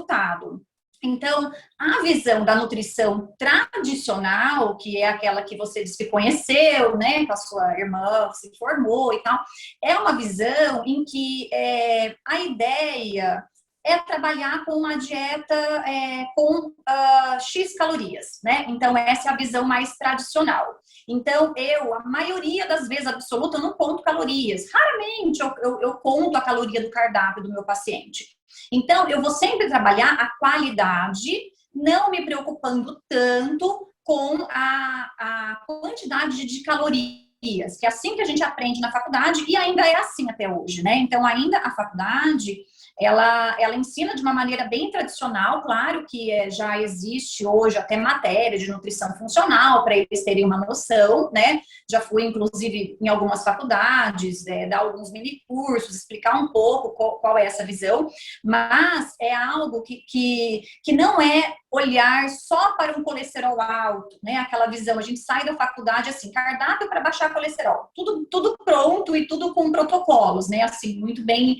resultado. Então, a visão da nutrição tradicional, que é aquela que você disse que conheceu, né, com a sua irmã, se formou e tal, é uma visão em que a ideia é trabalhar com uma dieta com X calorias, né? Então, essa é a visão mais tradicional. Então, a maioria das vezes absoluta, eu não conto calorias. Raramente eu conto a caloria do cardápio do meu paciente. Então, eu vou sempre trabalhar a qualidade, não me preocupando tanto com a quantidade de calorias, que é assim que a gente aprende na faculdade e ainda é assim até hoje, né? Então, ainda a faculdade, ela ensina de uma maneira bem tradicional, claro que já existe hoje até matéria de nutrição funcional para eles terem uma noção, né? Já fui, inclusive, em algumas faculdades, dar alguns mini cursos, explicar um pouco qual é essa visão, mas é algo que não é olhar só para um colesterol alto, né? Aquela visão, a gente sai da faculdade assim, cardápio para baixar colesterol, tudo pronto e tudo com protocolos, né? Assim, muito bem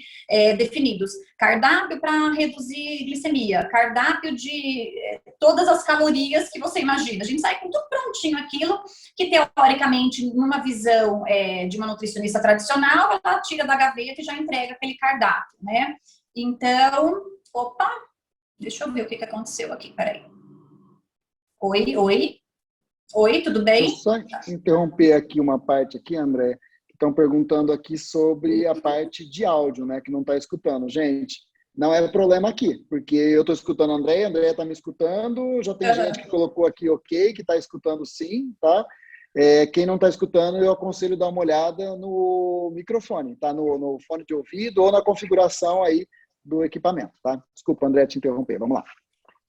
definidos. Cardápio para reduzir glicemia, cardápio de todas as calorias que você imagina. A gente sai com tudo prontinho, aquilo que teoricamente, numa visão de uma nutricionista tradicional, ela tira da gaveta e já entrega aquele cardápio, né? Então, opa, deixa eu ver o que aconteceu aqui, peraí. Oi, tudo bem? Deixa eu só interromper aqui uma parte aqui, André. Estão perguntando aqui sobre a parte de áudio, né? Que não está escutando. Gente, não é problema aqui, porque eu estou escutando a Andréia está me escutando, já tem gente que colocou aqui ok, que está escutando sim, tá? Quem não está escutando, eu aconselho dar uma olhada no microfone, tá? No fone de ouvido ou na configuração aí do equipamento, tá? Desculpa, André, te interromper. Vamos lá.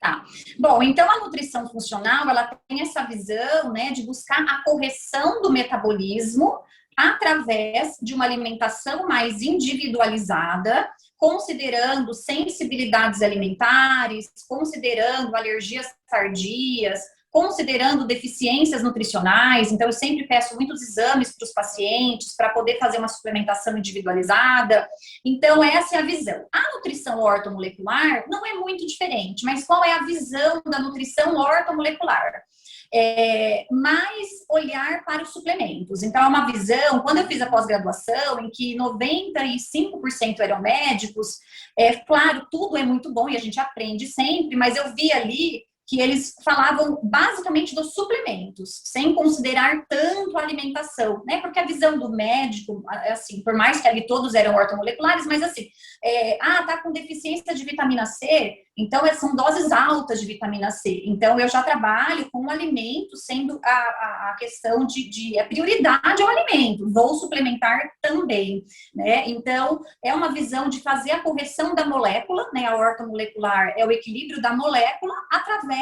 Tá. Bom, então a nutrição funcional, ela tem essa visão, né, de buscar a correção do metabolismo através de uma alimentação mais individualizada, considerando sensibilidades alimentares, considerando alergias tardias, considerando deficiências nutricionais. Então, eu sempre peço muitos exames para os pacientes para poder fazer uma suplementação individualizada. Então, essa é a visão. A nutrição ortomolecular não é muito diferente, mas qual é a visão da nutrição ortomolecular? Mais olhar para os suplementos. Então, é uma visão, quando eu fiz a pós-graduação, em que 95% eram médicos, claro, tudo é muito bom e a gente aprende sempre, mas eu vi ali que eles falavam basicamente dos suplementos, sem considerar tanto a alimentação, né? Porque a visão do médico, assim, por mais que ali todos eram ortomoleculares, mas assim, tá com deficiência de vitamina C, então são doses altas de vitamina C. Então, eu já trabalho com o alimento sendo a questão de prioridade ao alimento, vou suplementar também, né? Então, é uma visão de fazer a correção da molécula, né? A ortomolecular é o equilíbrio da molécula através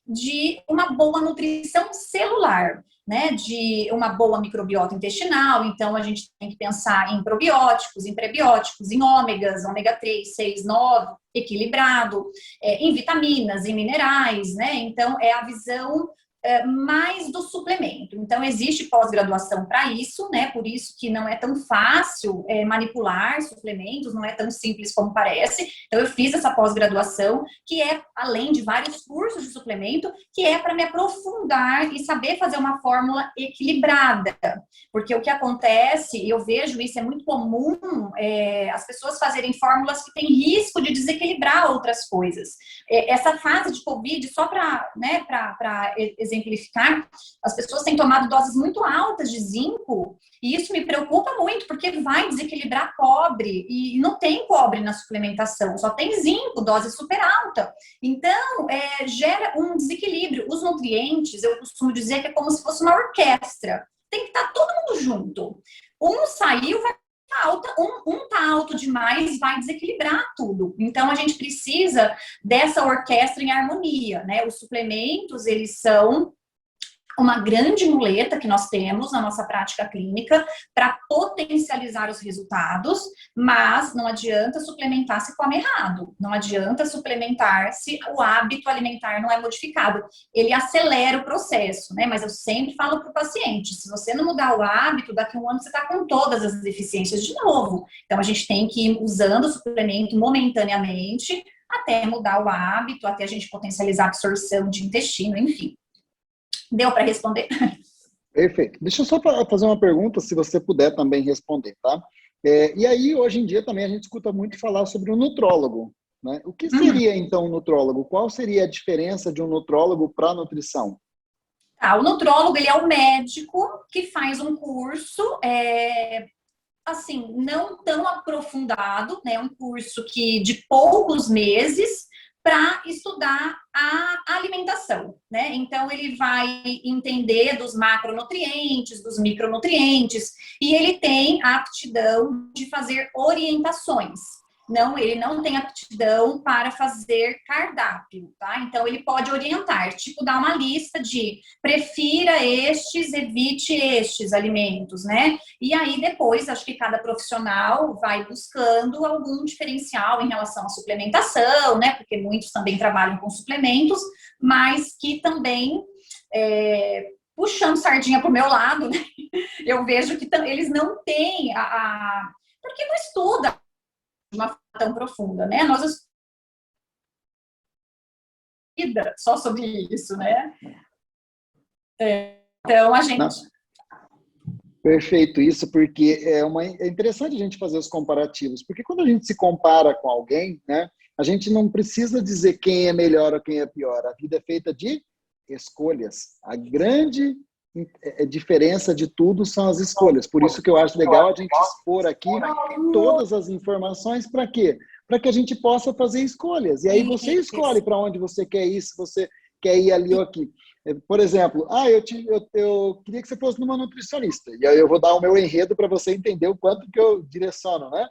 de uma boa nutrição celular, né, de uma boa microbiota intestinal. Então, a gente tem que pensar em probióticos, em prebióticos, em ômegas, ômega 3, 6, 9, equilibrado, em vitaminas, em minerais, né? Então, é a visão mais do suplemento. Então, existe pós-graduação para isso, né? Por isso que não é tão fácil manipular suplementos, não é tão simples como parece. Então, eu fiz essa pós-graduação, que é, além de vários cursos de suplemento, que é para me aprofundar e saber fazer uma fórmula equilibrada. Porque o que acontece, e eu vejo isso, é muito comum, as pessoas fazerem fórmulas que têm risco de desequilibrar outras coisas. Essa fase de Covid, só para, né, para exemplificar, as pessoas têm tomado doses muito altas de zinco, e isso me preocupa muito, porque vai desequilibrar cobre, e não tem cobre na suplementação, só tem zinco, dose super alta. Então, gera um desequilíbrio. Os nutrientes, eu costumo dizer que é como se fosse uma orquestra, tem que estar todo mundo junto. Um saiu, vai alta, um tá alto demais, vai desequilibrar tudo. Então, a gente precisa dessa orquestra em harmonia, né? Os suplementos, eles são uma grande muleta que nós temos na nossa prática clínica para potencializar os resultados, mas não adianta suplementar se come errado, não adianta suplementar se o hábito alimentar não é modificado. Ele acelera o processo, né? Mas eu sempre falo para o paciente, se você não mudar o hábito, daqui a um ano você está com todas as deficiências de novo. Então, a gente tem que ir usando o suplemento momentaneamente, até mudar o hábito, até a gente potencializar a absorção de intestino, enfim. Deu para responder? Perfeito. Deixa eu só fazer uma pergunta, se você puder também responder, tá? E aí, hoje em dia, também a gente escuta muito falar sobre o nutrólogo, né? O que seria, então, um nutrólogo? Qual seria a diferença de um nutrólogo para a nutrição? O nutrólogo, ele é o médico que faz um curso, assim, não tão aprofundado, né? Um curso que de poucos meses para estudar a alimentação, né? Então, ele vai entender dos macronutrientes, dos micronutrientes, e ele tem a aptidão de fazer orientações. Não, ele não tem aptidão para fazer cardápio, tá? Então, ele pode orientar, tipo, dar uma lista de prefira estes, evite estes alimentos, né? E aí, depois, acho que cada profissional vai buscando algum diferencial em relação à suplementação, né? Porque muitos também trabalham com suplementos, mas que também, puxando sardinha para o meu lado, né? Eu vejo que eles não têm porque não estuda de uma forma tão profunda, né? Nós estudamos só sobre isso, né? Então, a gente... Não. Perfeito, isso porque é interessante a gente fazer os comparativos, porque quando a gente se compara com alguém, né, a gente não precisa dizer quem é melhor ou quem é pior, a vida é feita de escolhas. A grande diferença de tudo são as escolhas, por isso que eu acho legal a gente expor aqui todas as informações, para quê? Para que a gente possa fazer escolhas, e aí você escolhe para onde você quer ir, se você quer ir ali ou aqui. Por exemplo, eu queria que você fosse numa nutricionista, e aí eu vou dar o meu enredo para você entender o quanto que eu direciono, né?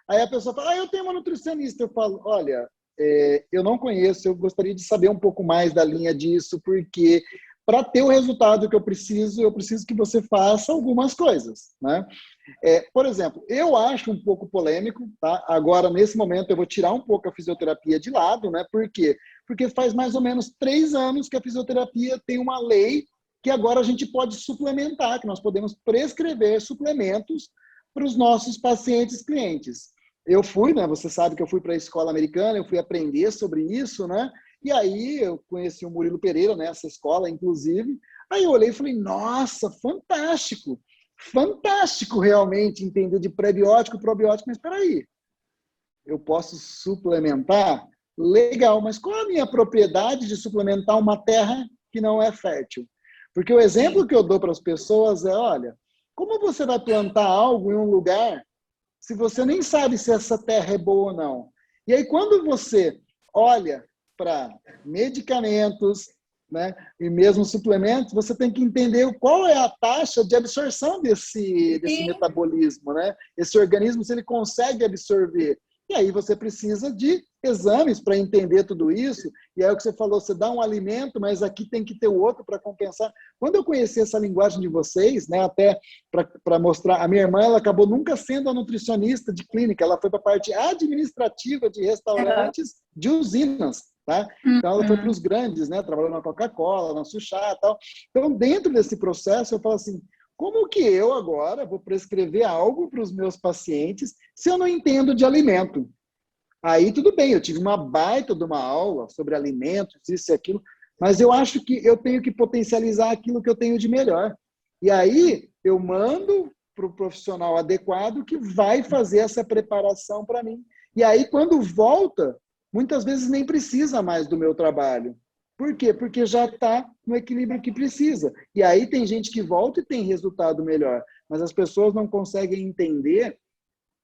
Aí a pessoa fala, eu tenho uma nutricionista, eu falo, olha, eu não conheço, eu gostaria de saber um pouco mais da linha disso, porque para ter o resultado que eu preciso que você faça algumas coisas, né? Por exemplo, eu acho um pouco polêmico, tá? Agora, nesse momento, eu vou tirar um pouco a fisioterapia de lado, né? Por quê? Porque faz mais ou menos 3 anos que a fisioterapia tem uma lei que agora a gente pode suplementar, que nós podemos prescrever suplementos para os nossos pacientes clientes. Eu fui, né? Você sabe que eu fui para a escola americana, eu fui aprender sobre isso, né? E aí eu conheci o Murilo Pereira nessa escola, inclusive. Aí eu olhei e falei, nossa, fantástico! Fantástico realmente entender de prebiótico, probiótico, mas espera aí, eu posso suplementar? Legal, mas qual a minha propriedade de suplementar uma terra que não é fértil? Porque o exemplo que eu dou para as pessoas é, olha, como você vai plantar algo em um lugar se você nem sabe se essa terra é boa ou não? E aí quando você olha para medicamentos, né, e mesmo suplementos, você tem que entender qual é a taxa de absorção desse metabolismo, né? Esse organismo, se ele consegue absorver. E aí você precisa de exames para entender tudo isso. E aí o que você falou, você dá um alimento, mas aqui tem que ter o outro para compensar. Quando eu conheci essa linguagem de vocês, né, até para mostrar, a minha irmã, ela acabou nunca sendo a nutricionista de clínica, ela foi para a parte administrativa de restaurantes de usinas. Tá? Então, ela foi para os grandes, né? Trabalhou na Coca-Cola, na Suchá e tal. Então, dentro desse processo, eu falo assim, como que eu agora vou prescrever algo para os meus pacientes se eu não entendo de alimento? Aí, tudo bem, eu tive uma baita de uma aula sobre alimentos, isso e aquilo, mas eu acho que eu tenho que potencializar aquilo que eu tenho de melhor. E aí, eu mando para o profissional adequado que vai fazer essa preparação para mim. E aí, quando volta, muitas vezes nem precisa mais do meu trabalho. Por quê? Porque já está no equilíbrio que precisa. E aí tem gente que volta e tem resultado melhor. Mas as pessoas não conseguem entender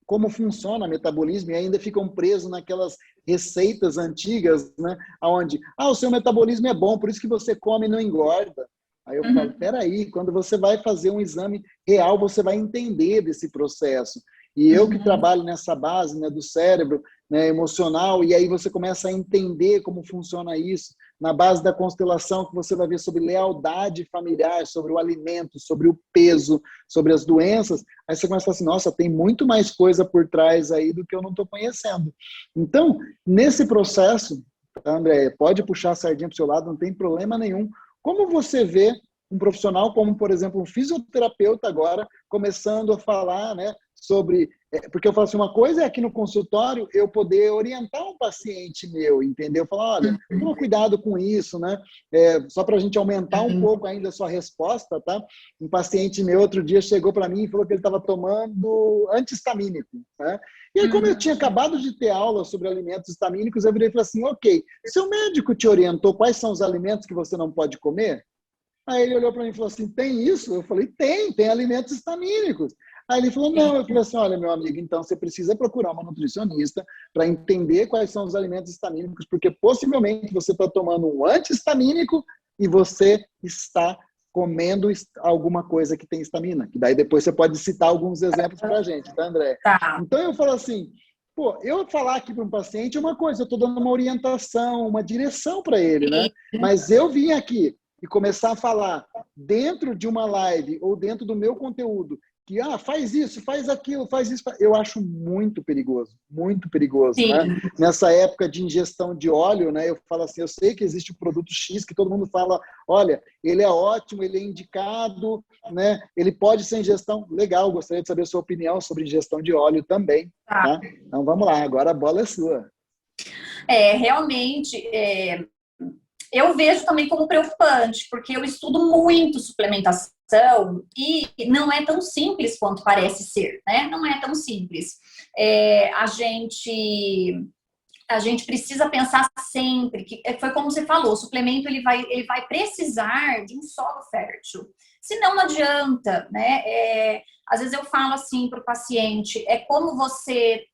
como funciona o metabolismo e ainda ficam presos naquelas receitas antigas, né? Onde, o seu metabolismo é bom, por isso que você come e não engorda. Aí eu falo, peraí, quando você vai fazer um exame real, você vai entender desse processo. E eu que trabalho nessa base, né, do cérebro, né, emocional, e aí você começa a entender como funciona isso, na base da constelação, que você vai ver sobre lealdade familiar, sobre o alimento, sobre o peso, sobre as doenças, aí você começa a falar assim, nossa, tem muito mais coisa por trás aí do que eu não estou conhecendo. Então, nesse processo, André, pode puxar a sardinha para o seu lado, não tem problema nenhum. Como você vê um profissional como, por exemplo, um fisioterapeuta agora, começando a falar, né, sobre Porque eu falo assim, uma coisa é aqui no consultório eu poder orientar um paciente meu, entendeu? Falar, olha, toma cuidado com isso, né? Só para a gente aumentar um pouco ainda a sua resposta, tá? Um paciente meu outro dia chegou para mim e falou que ele estava tomando anti-histamínico, né? E aí, como eu tinha acabado de ter aula sobre alimentos histamínicos, eu virei e falei assim, ok, seu médico te orientou quais são os alimentos que você não pode comer? Aí ele olhou para mim e falou assim, tem isso? Eu falei, tem alimentos histamínicos. Aí ele falou, não. Eu falei assim, olha, meu amigo, então você precisa procurar uma nutricionista para entender quais são os alimentos histamínicos, porque possivelmente você está tomando um anti-histamínico e você está comendo alguma coisa que tem histamina. Que daí depois você pode citar alguns exemplos para a gente, tá, André? Tá. Então eu falo assim, pô, eu falar aqui para um paciente é uma coisa, eu estou dando uma orientação, uma direção para ele, né? Mas eu vim aqui e começar a falar dentro de uma live ou dentro do meu conteúdo que faz isso, faz aquilo, faz isso, eu acho muito perigoso, né? Sim. Nessa época de ingestão de óleo, né? Eu falo assim, eu sei que existe o produto X que todo mundo fala, olha, ele é ótimo, ele é indicado, né? Ele pode ser ingestão, legal, gostaria de saber a sua opinião sobre ingestão de óleo também, tá? Então vamos lá, agora a bola é sua. Realmente, eu vejo também como preocupante, porque eu estudo muito suplementação e não é tão simples quanto parece ser, né? Não é tão simples. A gente precisa pensar sempre que foi como você falou, o suplemento ele vai precisar de um solo fértil. Senão não adianta, né? Às vezes eu falo assim para o paciente, é como você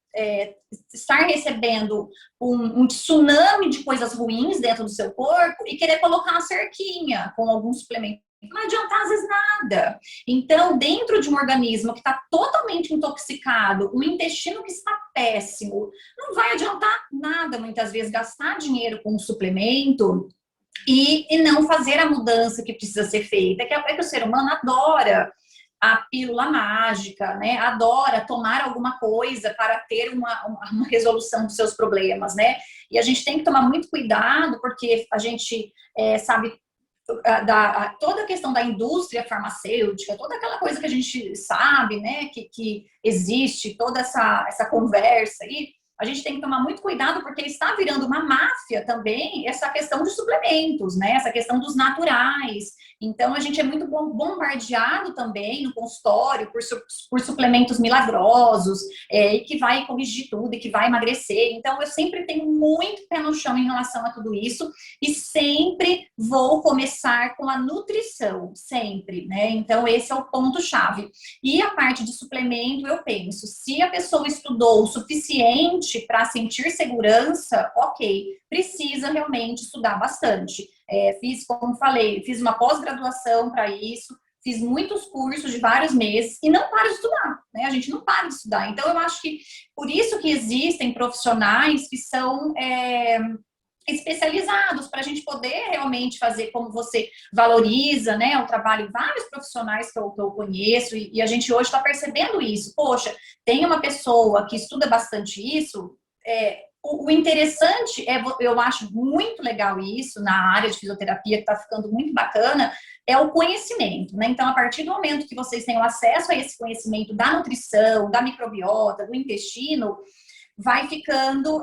estar recebendo um tsunami de coisas ruins dentro do seu corpo e querer colocar uma cerquinha com algum suplemento. Não adianta às vezes nada. Então, dentro de um organismo que está totalmente intoxicado, um intestino que está péssimo, não vai adiantar nada, muitas vezes, gastar dinheiro com um suplemento e não fazer a mudança que precisa ser feita. Que o ser humano adora a pílula mágica, né? Adora tomar alguma coisa para ter uma resolução dos seus problemas, né? E a gente tem que tomar muito cuidado, porque a gente sabe toda a questão da indústria farmacêutica, toda aquela coisa que a gente sabe, né, que existe, toda essa conversa aí, a gente tem que tomar muito cuidado, porque está virando uma máfia também essa questão de suplementos, né, essa questão dos naturais. Então, a gente é muito bombardeado também no consultório por suplementos milagrosos, e que vai corrigir tudo, e que vai emagrecer. Então, eu sempre tenho muito pé no chão em relação a tudo isso, e sempre vou começar com a nutrição, sempre, né? Então, esse é o ponto-chave. E a parte de suplemento, eu penso, se a pessoa estudou o suficiente para sentir segurança, ok, precisa realmente estudar bastante. Como falei, fiz uma pós-graduação para isso, fiz muitos cursos de vários meses e não paro de estudar, né? A gente não para de estudar. Então, eu acho que por isso que existem profissionais que são especializados para a gente poder realmente fazer como você valoriza, né, o trabalho de vários profissionais que eu conheço e a gente hoje está percebendo isso. Poxa, tem uma pessoa que estuda bastante isso, o interessante eu acho muito legal isso na área de fisioterapia, que está ficando muito bacana, é o conhecimento, né? Então, a partir do momento que vocês tenham acesso a esse conhecimento da nutrição, da microbiota, do intestino, vai ficando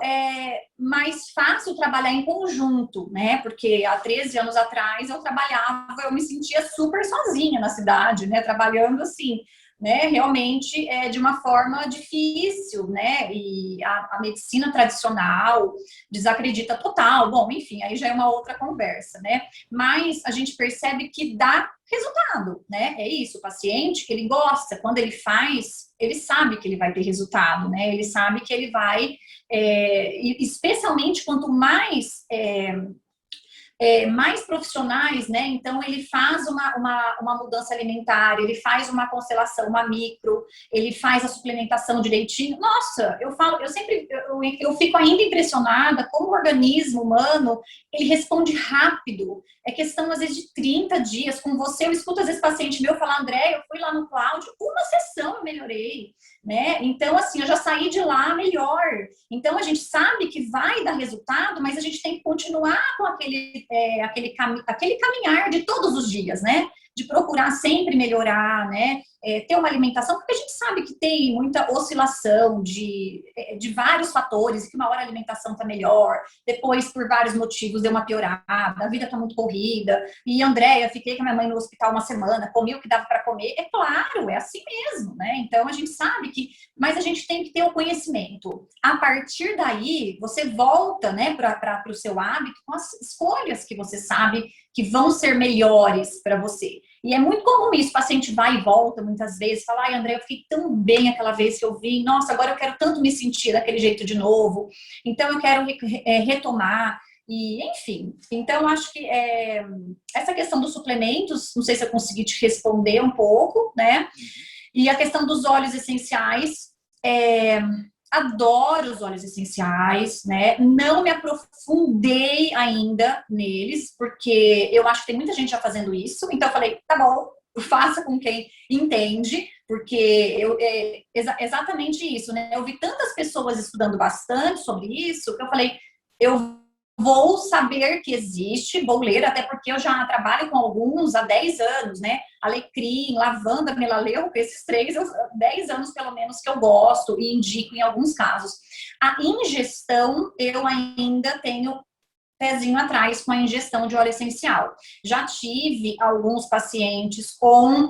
mais fácil trabalhar em conjunto, né? Porque há 13 anos atrás eu me sentia super sozinha na cidade, né? Trabalhando assim, né? Realmente de uma forma difícil, né? E a medicina tradicional desacredita total. Bom, enfim, aí já é uma outra conversa, né? Mas a gente percebe que dá resultado, né? É isso, o paciente que ele gosta, quando ele faz, ele sabe que ele vai ter resultado, né? Ele sabe que ele vai, especialmente quanto mais mais profissionais, né? Então ele faz uma mudança alimentar, ele faz uma constelação, uma micro, ele faz a suplementação direitinho. Nossa, eu fico ainda impressionada como o organismo humano ele responde rápido. É questão às vezes de 30 dias com você. Eu escuto às vezes paciente meu falar, André, eu fui lá no Cláudio, uma sessão eu melhorei, né? Então assim, eu já saí de lá melhor. Então a gente sabe que vai dar resultado, mas a gente tem que continuar com aquele caminhar de todos os dias, né? de procurar sempre melhorar, né? Ter uma alimentação, porque a gente sabe que tem muita oscilação de vários fatores, que uma hora a alimentação tá melhor, depois, por vários motivos, deu uma piorada, a vida tá muito corrida, e Andréia, fiquei com a minha mãe no hospital uma semana, comi o que dava para comer, é claro, é assim mesmo, né? Então, a gente sabe que, mas a gente tem que ter o conhecimento. A partir daí, você volta, né, para o seu hábito com as escolhas que você sabe que vão ser melhores para você. E é muito comum isso, o paciente vai e volta muitas vezes, fala, ai, André, eu fiquei tão bem aquela vez que eu vim, nossa, agora eu quero tanto me sentir daquele jeito de novo, então eu quero retomar, e enfim. Então, acho que essa questão dos suplementos, não sei se eu consegui te responder um pouco, né? E a questão dos óleos essenciais, adoro os óleos essenciais, né? Não me aprofundei ainda neles, porque eu acho que tem muita gente já fazendo isso. Então eu falei, tá bom, faça com quem entende, porque exatamente isso, né? Eu vi tantas pessoas estudando bastante sobre isso, que eu falei, eu vou saber que existe, vou ler, até porque eu já trabalho com alguns há 10 anos, né? Alecrim, lavanda, melaleuca, esses 3, 10 anos pelo menos que eu gosto e indico em alguns casos. A ingestão, eu ainda tenho pezinho atrás com a ingestão de óleo essencial. Já tive alguns pacientes com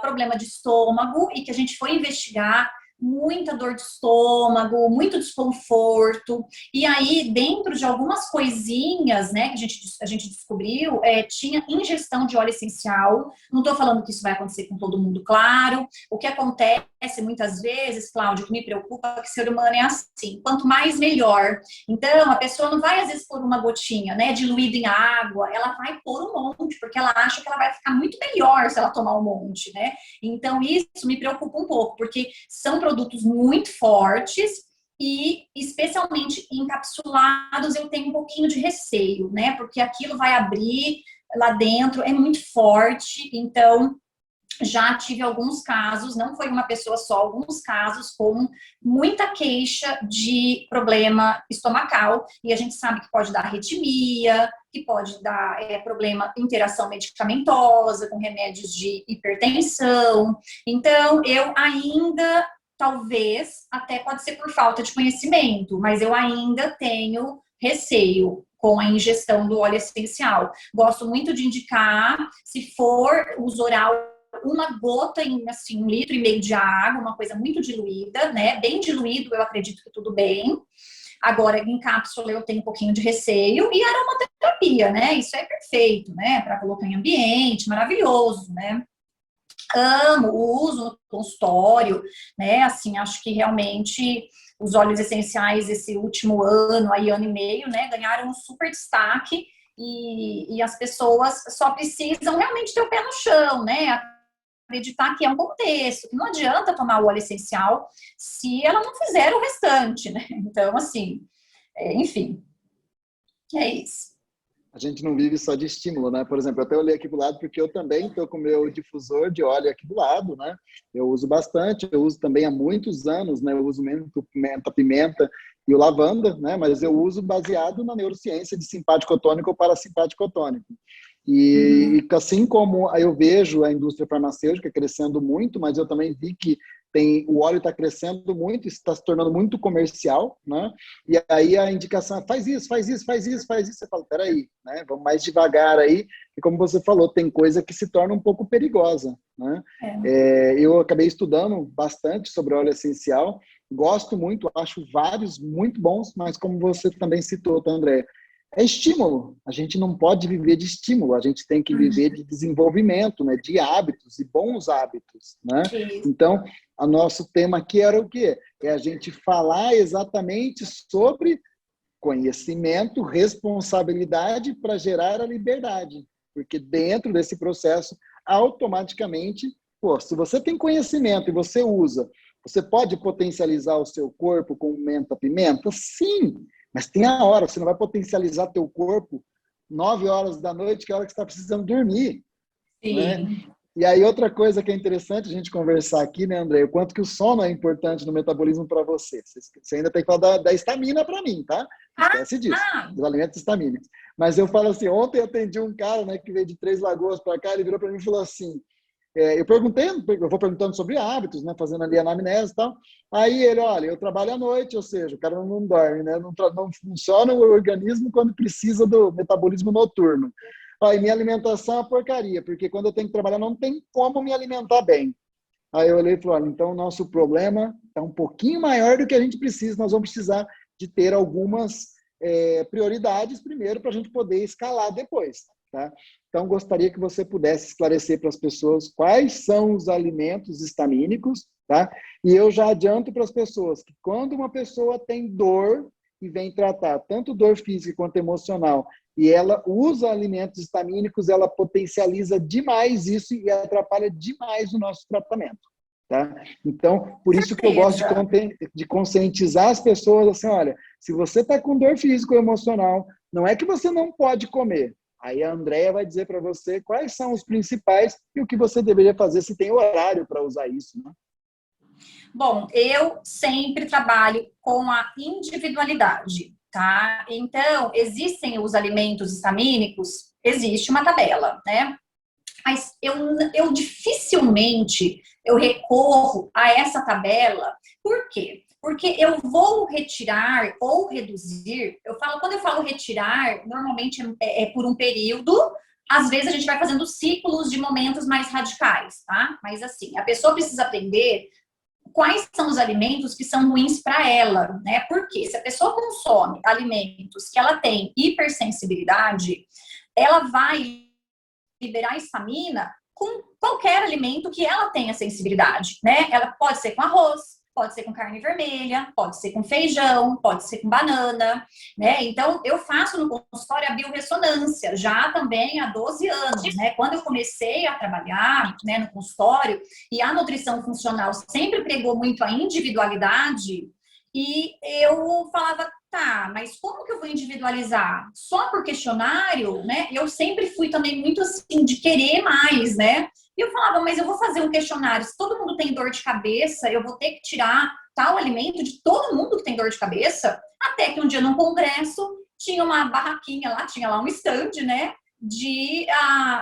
problema de estômago e que a gente foi investigar, muita dor de estômago, muito desconforto, e aí dentro de algumas coisinhas, né, que a gente descobriu, tinha ingestão de óleo essencial. Não estou falando que isso vai acontecer com todo mundo, claro. O que acontece muitas vezes, Cláudio, que me preocupa, é que o ser humano é assim, quanto mais melhor. Então, a pessoa não vai às vezes pôr uma gotinha, né, diluída em água, ela vai pôr um monte, porque ela acha que ela vai ficar muito melhor se ela tomar um monte, né? Então, isso me preocupa um pouco, porque são produtos muito fortes e, especialmente encapsulados, eu tenho um pouquinho de receio, né? Porque aquilo vai abrir lá dentro, é muito forte, então já tive alguns casos, não foi uma pessoa só, alguns casos com muita queixa de problema estomacal, e a gente sabe que pode dar arritmia, que pode dar problema, interação medicamentosa, com remédios de hipertensão. Então, eu ainda, talvez, até pode ser por falta de conhecimento, mas eu ainda tenho receio com a ingestão do óleo essencial. Gosto muito de indicar, se for uso oral, uma gota em, assim, 1,5 litro de água, uma coisa muito diluída, né? Bem diluído, eu acredito que tudo bem. Agora, em cápsula, eu tenho um pouquinho de receio. E aromaterapia, né? Isso é perfeito, né? Para colocar em ambiente, maravilhoso, né? Amo o uso no consultório, né? Assim, acho que realmente os óleos essenciais esse último ano, aí ano e meio, né? Ganharam um super destaque e as pessoas só precisam realmente ter o pé no chão, né? Acreditar que é um contexto, que não adianta tomar o óleo essencial se ela não fizer o restante, né? Então, assim, enfim, é isso. A gente não vive só de estímulo, né? Por exemplo, eu até olhei aqui do lado porque eu também estou com o meu difusor de óleo aqui do lado, né? Eu uso bastante, eu uso também há muitos anos, né? Eu uso pimenta e o lavanda, né? Mas eu uso baseado na neurociência de simpático tônico ou parasimpático tônico. E assim como eu vejo a indústria farmacêutica crescendo muito, mas eu também vi que o óleo está crescendo muito, está se tornando muito comercial, né? E aí a indicação é faz isso, faz isso, faz isso, faz isso. Você fala, peraí, né? Vamos mais devagar aí. E como você falou, tem coisa que se torna um pouco perigosa, né? Eu acabei estudando bastante sobre óleo essencial, gosto muito, acho vários muito bons, mas como você também citou, tá, André? É estímulo. A gente não pode viver de estímulo, a gente tem que viver de desenvolvimento, né? De hábitos e bons hábitos, né? Então, o nosso tema aqui era o quê? É a gente falar exatamente sobre conhecimento, responsabilidade para gerar a liberdade. Porque dentro desse processo, automaticamente, se você tem conhecimento e você usa, você pode potencializar o seu corpo com menta-pimenta? Sim! Mas tem a hora, você não vai potencializar teu corpo 9 horas da noite, que é a hora que você está precisando dormir. Sim. Né? E aí, outra coisa que é interessante a gente conversar aqui, né, André? O quanto que o sono é importante no metabolismo para você. Você ainda tem que falar da estamina para mim, tá? Não esquece disso, dos alimentos estamínicos. Mas eu falo assim, ontem eu atendi um cara, né, que veio de Três Lagoas para cá, ele virou para mim e falou assim, eu vou perguntando sobre hábitos, né, fazendo ali a anamnese e tal. Aí ele, olha, eu trabalho à noite, ou seja, o cara não dorme, né? Não funciona o organismo quando precisa do metabolismo noturno. Aí minha alimentação é uma porcaria, porque quando eu tenho que trabalhar não tem como me alimentar bem. Aí eu olhei e falei, olha, então o nosso problema é um pouquinho maior do que a gente precisa, nós vamos precisar de ter algumas prioridades primeiro para a gente poder escalar depois, tá? Então gostaria que você pudesse esclarecer para as pessoas quais são os alimentos estamínicos, tá? E eu já adianto para as pessoas que quando uma pessoa tem dor e vem tratar tanto dor física quanto emocional, e ela usa alimentos estamínicos, ela potencializa demais isso e atrapalha demais o nosso tratamento, tá? Então, por isso que eu gosto de conscientizar as pessoas, assim, olha, se você está com dor física ou emocional, não é que você não pode comer. Aí a Andrea vai dizer para você quais são os principais e o que você deveria fazer se tem horário para usar isso, né? Bom, eu sempre trabalho com a individualidade, tá? Então, existem os alimentos estamínicos, existe uma tabela, né? Mas eu dificilmente eu recorro a essa tabela. Por quê? Porque eu vou retirar ou reduzir, quando eu falo retirar, normalmente é por um período, às vezes a gente vai fazendo ciclos de momentos mais radicais, tá? Mas assim, a pessoa precisa aprender quais são os alimentos que são ruins para ela, né? Porque se a pessoa consome alimentos que ela tem hipersensibilidade, ela vai liberar histamina com qualquer alimento que ela tenha sensibilidade, né? Ela pode ser com arroz, pode ser com carne vermelha, pode ser com feijão, pode ser com banana, né? Então, eu faço no consultório a biorressonância, já também há 12 anos, né? Quando eu comecei a trabalhar, né, no consultório, e a nutrição funcional sempre pregou muito a individualidade, e eu falava, tá, mas como que eu vou individualizar? Só por questionário, né? Eu sempre fui também muito assim, de querer mais, né? E eu falava, mas eu vou fazer um questionário, se todo mundo tem dor de cabeça, eu vou ter que tirar tal alimento de todo mundo que tem dor de cabeça? Até que um dia num congresso, tinha uma barraquinha lá, tinha lá um stand, né?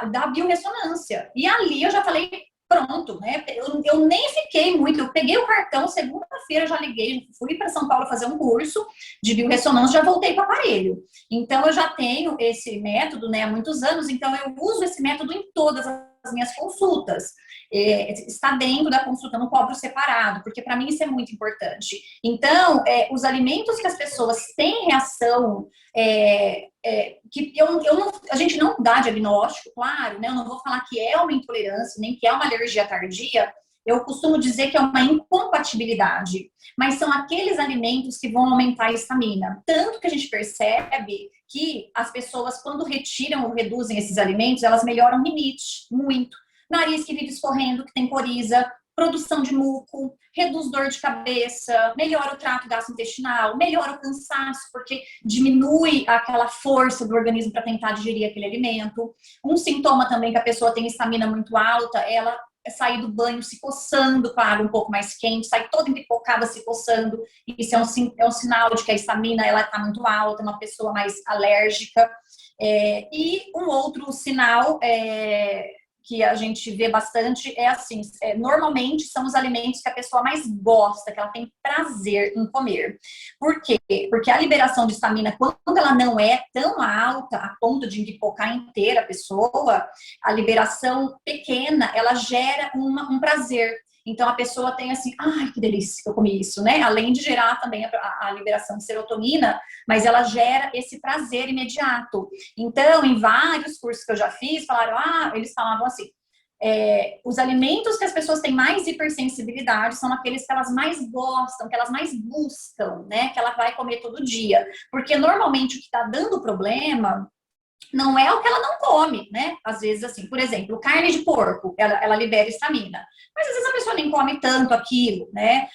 Da biorressonância. E ali eu já falei, pronto, né? Eu nem fiquei muito, eu peguei o cartão, segunda-feira já liguei, fui para São Paulo fazer um curso de biorressonância, já voltei para o aparelho. Então, eu já tenho esse método, né, há muitos anos, então eu uso esse método em todas as minhas consultas. Está dentro da consulta, não cobro separado, porque para mim isso é muito importante. Então, os alimentos que as pessoas têm reação, que a gente não dá diagnóstico, claro, né? Eu não vou falar que é uma intolerância, nem que é uma alergia tardia, eu costumo dizer que é uma incompatibilidade, mas são aqueles alimentos que vão aumentar a histamina. Tanto que a gente percebe que as pessoas, quando retiram ou reduzem esses alimentos, elas melhoram rinite, muito. Nariz que vive escorrendo, que tem coriza, produção de muco, reduz dor de cabeça, melhora o trato gastrointestinal, melhora o cansaço, porque diminui aquela força do organismo para tentar digerir aquele alimento. Um sintoma também que a pessoa tem estamina muito alta, ela sair do banho se coçando com a água um pouco mais quente, sai toda empipocada se coçando. Isso é um sinal de que a estamina está muito alta, uma pessoa mais alérgica. E um outro sinal que a gente vê bastante é assim, normalmente são os alimentos que a pessoa mais gosta, que ela tem prazer em comer. Por quê? Porque a liberação de histamina, quando ela não é tão alta, a ponto de empipocar inteira a pessoa, a liberação pequena, ela gera um prazer. Então, a pessoa tem assim, ai, que delícia que eu comi isso, né? Além de gerar também a liberação de serotonina, mas ela gera esse prazer imediato. Então, em vários cursos que eu já fiz, eles falavam assim, os alimentos que as pessoas têm mais hipersensibilidade são aqueles que elas mais gostam, que elas mais buscam, né? Que ela vai comer todo dia. Porque, normalmente, o que está dando problema não é o que ela não come, né? Às vezes, assim, por exemplo, carne de porco, ela libera histamina. Mas às vezes a pessoa nem come tanto aquilo, né?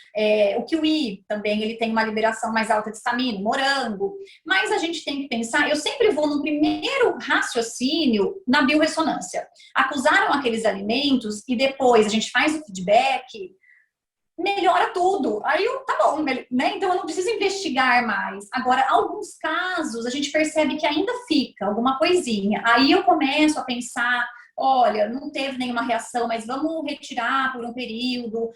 O kiwi também, ele tem uma liberação mais alta de histamina, morango. Mas a gente tem que pensar, eu sempre vou no primeiro raciocínio na biorressonância. Acusaram aqueles alimentos e depois a gente faz o feedback, melhora tudo. Aí eu, tá bom, né? Então eu não preciso investigar mais. Agora, alguns casos, a gente percebe que ainda fica alguma coisinha. Aí eu começo a pensar, olha, não teve nenhuma reação, mas vamos retirar por um período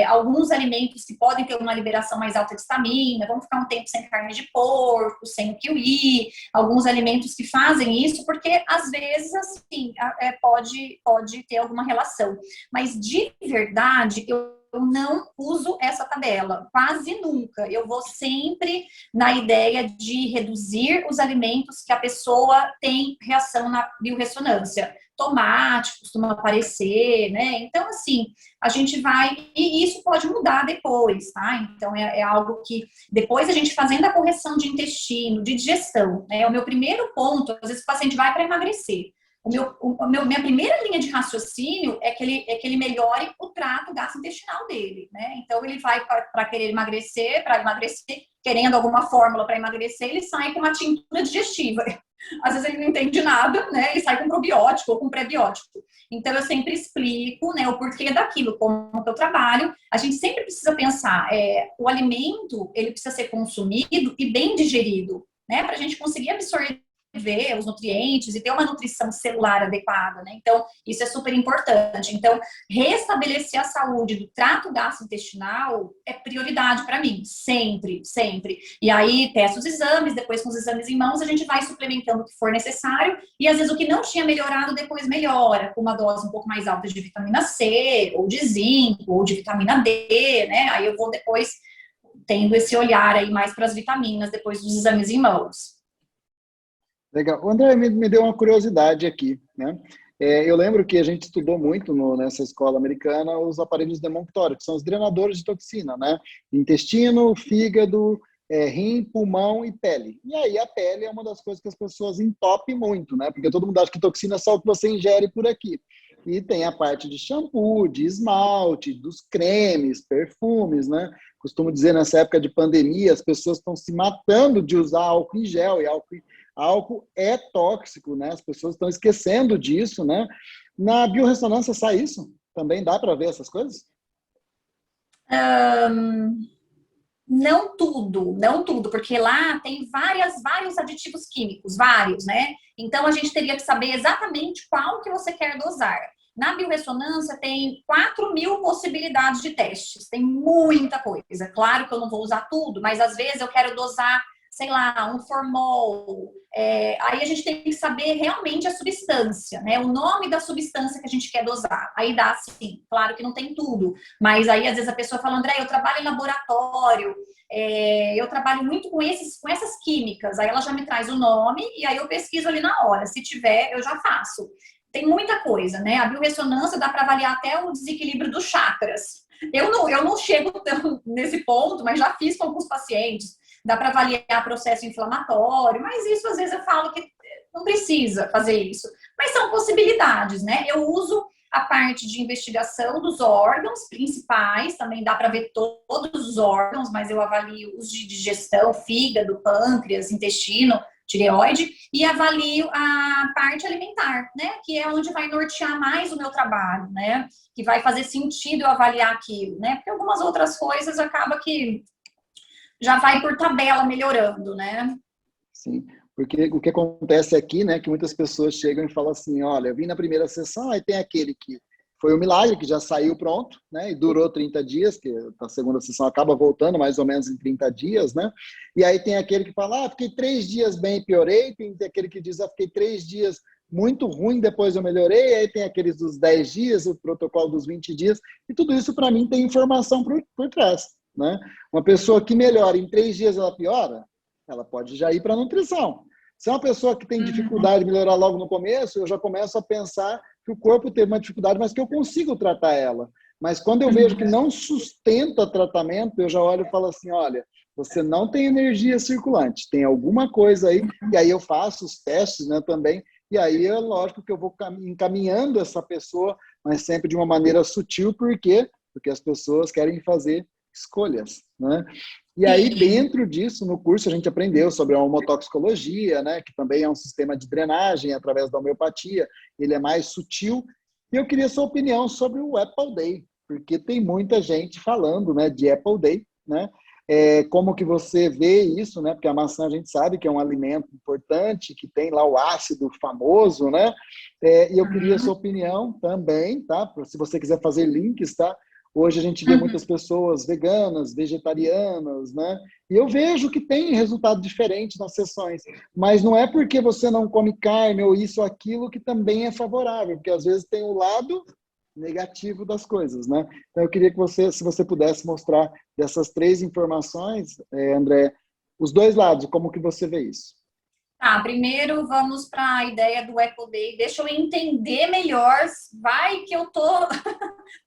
alguns alimentos que podem ter uma liberação mais alta de histamina, vamos ficar um tempo sem carne de porco, sem o kiwi, alguns alimentos que fazem isso, porque às vezes, assim, pode ter alguma relação. Mas de verdade, eu não uso essa tabela, quase nunca. Eu vou sempre na ideia de reduzir os alimentos que a pessoa tem reação na biorressonância. Tomate costuma aparecer, né? Então, assim, a gente vai... E isso pode mudar depois, tá? Então, é algo que... Depois a gente fazendo a correção de intestino, de digestão, né? O meu primeiro ponto, às vezes o paciente vai para emagrecer. Minha primeira linha de raciocínio é que ele melhore o trato gastrointestinal dele, né? Então, ele vai para querer emagrecer, querendo alguma fórmula para emagrecer, ele sai com uma tintura digestiva. Às vezes ele não entende nada, né? Ele sai com probiótico ou com pré-biótico. Então, eu sempre explico, né, o porquê daquilo, como que eu trabalho. A gente sempre precisa pensar, o alimento, ele precisa ser consumido e bem digerido, né? Para a gente conseguir absorver os nutrientes e ter uma nutrição celular adequada, né? Então, isso é super importante. Então, restabelecer a saúde do trato gastrointestinal é prioridade para mim, sempre, sempre. E aí, testa os exames, depois com os exames em mãos, a gente vai suplementando o que for necessário e, às vezes, o que não tinha melhorado, depois melhora, com uma dose um pouco mais alta de vitamina C, ou de zinco, ou de vitamina D, né? Aí eu vou depois tendo esse olhar aí mais para as vitaminas, depois dos exames em mãos. Legal. O André me deu uma curiosidade aqui, né? Eu lembro que a gente estudou muito nessa escola americana os aparelhos demontórios, que são os drenadores de toxina, né? Intestino, fígado, rim, pulmão e pele. E aí a pele é uma das coisas que as pessoas entopem muito, né? Porque todo mundo acha que toxina é só o que você ingere por aqui. E tem a parte de shampoo, de esmalte, dos cremes, perfumes, né? Costumo dizer, nessa época de pandemia, as pessoas estão se matando de usar álcool em gel, e álcool é tóxico, né? As pessoas estão esquecendo disso, né? Na biorressonância sai isso? Também dá para ver essas coisas? Não tudo, porque lá tem vários aditivos químicos, vários, né? Então, a gente teria que saber exatamente qual que você quer dosar. Na biorressonância, tem 4.000 possibilidades de testes, tem muita coisa. Claro que eu não vou usar tudo, mas às vezes eu quero dosar, sei lá, um formol. Aí a gente tem que saber realmente a substância, né? O nome da substância que a gente quer dosar. Aí dá sim, claro que não tem tudo, mas aí às vezes a pessoa fala, André, eu trabalho em laboratório, eu trabalho muito com essas químicas. Aí ela já me traz o nome e aí eu pesquiso ali na hora. Se tiver, eu já faço. Tem muita coisa, né? A biorressonância dá para avaliar até o desequilíbrio dos chakras. Eu não chego tão nesse ponto, mas já fiz com alguns pacientes. Dá para avaliar processo inflamatório, mas isso às vezes eu falo que não precisa fazer isso. Mas são possibilidades, né? Eu uso a parte de investigação dos órgãos principais, também dá para ver todos os órgãos, mas eu avalio os de digestão, fígado, pâncreas, intestino, tireoide, e avalio a parte alimentar, né? Que é onde vai nortear mais o meu trabalho, né? Que vai fazer sentido eu avaliar aquilo, né? Porque algumas outras coisas acaba que já vai por tabela melhorando, né? Sim, porque o que acontece aqui, né, que muitas pessoas chegam e falam assim, olha, eu vim na primeira sessão, aí tem aquele que foi um milagre, que já saiu pronto, né, e durou 30 dias, que a segunda sessão acaba voltando mais ou menos em 30 dias, né, e aí tem aquele que fala, fiquei 3 dias bem e piorei, tem aquele que diz, fiquei 3 dias muito ruim, depois eu melhorei, aí tem aqueles dos 10 dias, o protocolo dos 20 dias, e tudo isso para mim tem informação por trás, né. Uma pessoa que melhora em 3 dias ela piora, ela pode já ir para a nutrição. Se é uma pessoa que tem dificuldade de melhorar logo no começo, eu já começo a pensar que o corpo teve uma dificuldade, mas que eu consigo tratar ela. Mas quando eu vejo que não sustenta tratamento, eu já olho e falo assim, olha, você não tem energia circulante, tem alguma coisa aí, e aí eu faço os testes, né, também, e aí é lógico que eu vou encaminhando essa pessoa, mas sempre de uma maneira sutil, por quê? Porque as pessoas querem fazer escolhas, né? E aí, dentro disso, no curso, a gente aprendeu sobre a homotoxicologia, né, que também é um sistema de drenagem através da homeopatia, ele é mais sutil. E eu queria sua opinião sobre o Apple Day, porque tem muita gente falando, né, de Apple Day, né? Como que você vê isso, né? Porque a maçã a gente sabe que é um alimento importante, que tem lá o ácido famoso, né? E eu queria sua opinião também, tá? Se você quiser fazer links, tá? Hoje a gente vê muitas pessoas veganas, vegetarianas, né? E eu vejo que tem resultado diferente nas sessões, mas não é porque você não come carne ou isso ou aquilo que também é favorável, porque às vezes tem o lado negativo das coisas, né? Então eu queria que você, se você pudesse mostrar dessas 3 informações, André, os 2 lados, como que você vê isso? Tá, primeiro vamos para a ideia do Apple Day. Deixa eu entender melhor. Vai que eu tô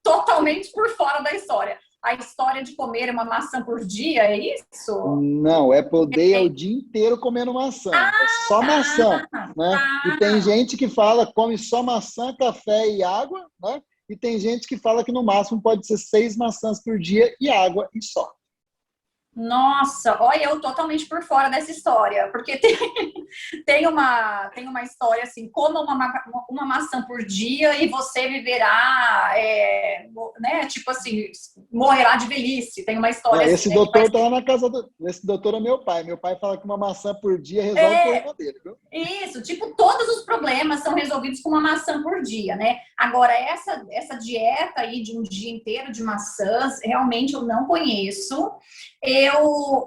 totalmente por fora da história. A história de comer uma maçã por dia, é isso? Não, Apple Day é o dia inteiro comendo maçã. É só maçã, né? E tem Tá. gente que fala come só maçã, café e água, né? E tem gente que fala que no máximo pode ser 6 maçãs por dia e água e só. Nossa, olha, eu totalmente por fora dessa história, porque tem uma história assim, coma uma maçã por dia e você viverá, né, tipo assim, morrerá de velhice. Tem uma história assim, Esse né, que doutor tá lá na casa esse doutor é meu pai. Meu pai fala que uma maçã por dia resolve o problema dele, viu? isso, tipo, todos os problemas são resolvidos com uma maçã por dia, né? Agora, essa dieta aí de um dia inteiro de maçãs, realmente eu não conheço. Eu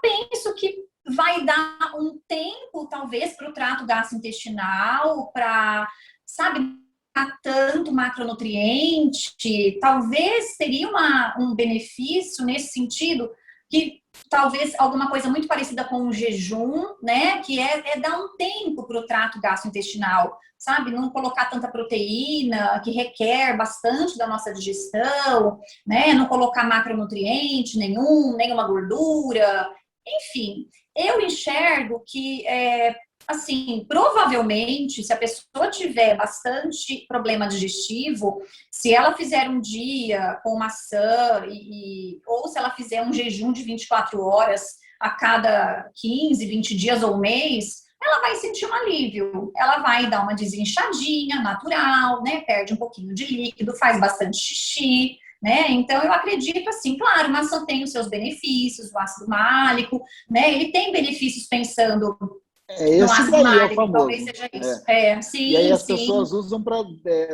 penso que vai dar um tempo, talvez, para o trato gastrointestinal, para, sabe, não tanto macronutriente, talvez teria um benefício nesse sentido, que talvez alguma coisa muito parecida com o jejum, né? Que é dar um tempo para o trato gastrointestinal, sabe? Não colocar tanta proteína, que requer bastante da nossa digestão, né? Não colocar macronutriente nenhuma gordura, enfim. Eu enxergo que assim, provavelmente, se a pessoa tiver bastante problema digestivo, se ela fizer um dia com maçã ou se ela fizer um jejum de 24 horas a cada 15, 20 dias ou mês, ela vai sentir um alívio. Ela vai dar uma desinchadinha natural, né? Perde um pouquinho de líquido, faz bastante xixi, né? Então, eu acredito assim, claro, maçã tem os seus benefícios, o ácido málico, né? Ele tem benefícios pensando no Esse ácido daí é o málico, talvez famoso. seja isso. E aí Sim, as sim. pessoas usam para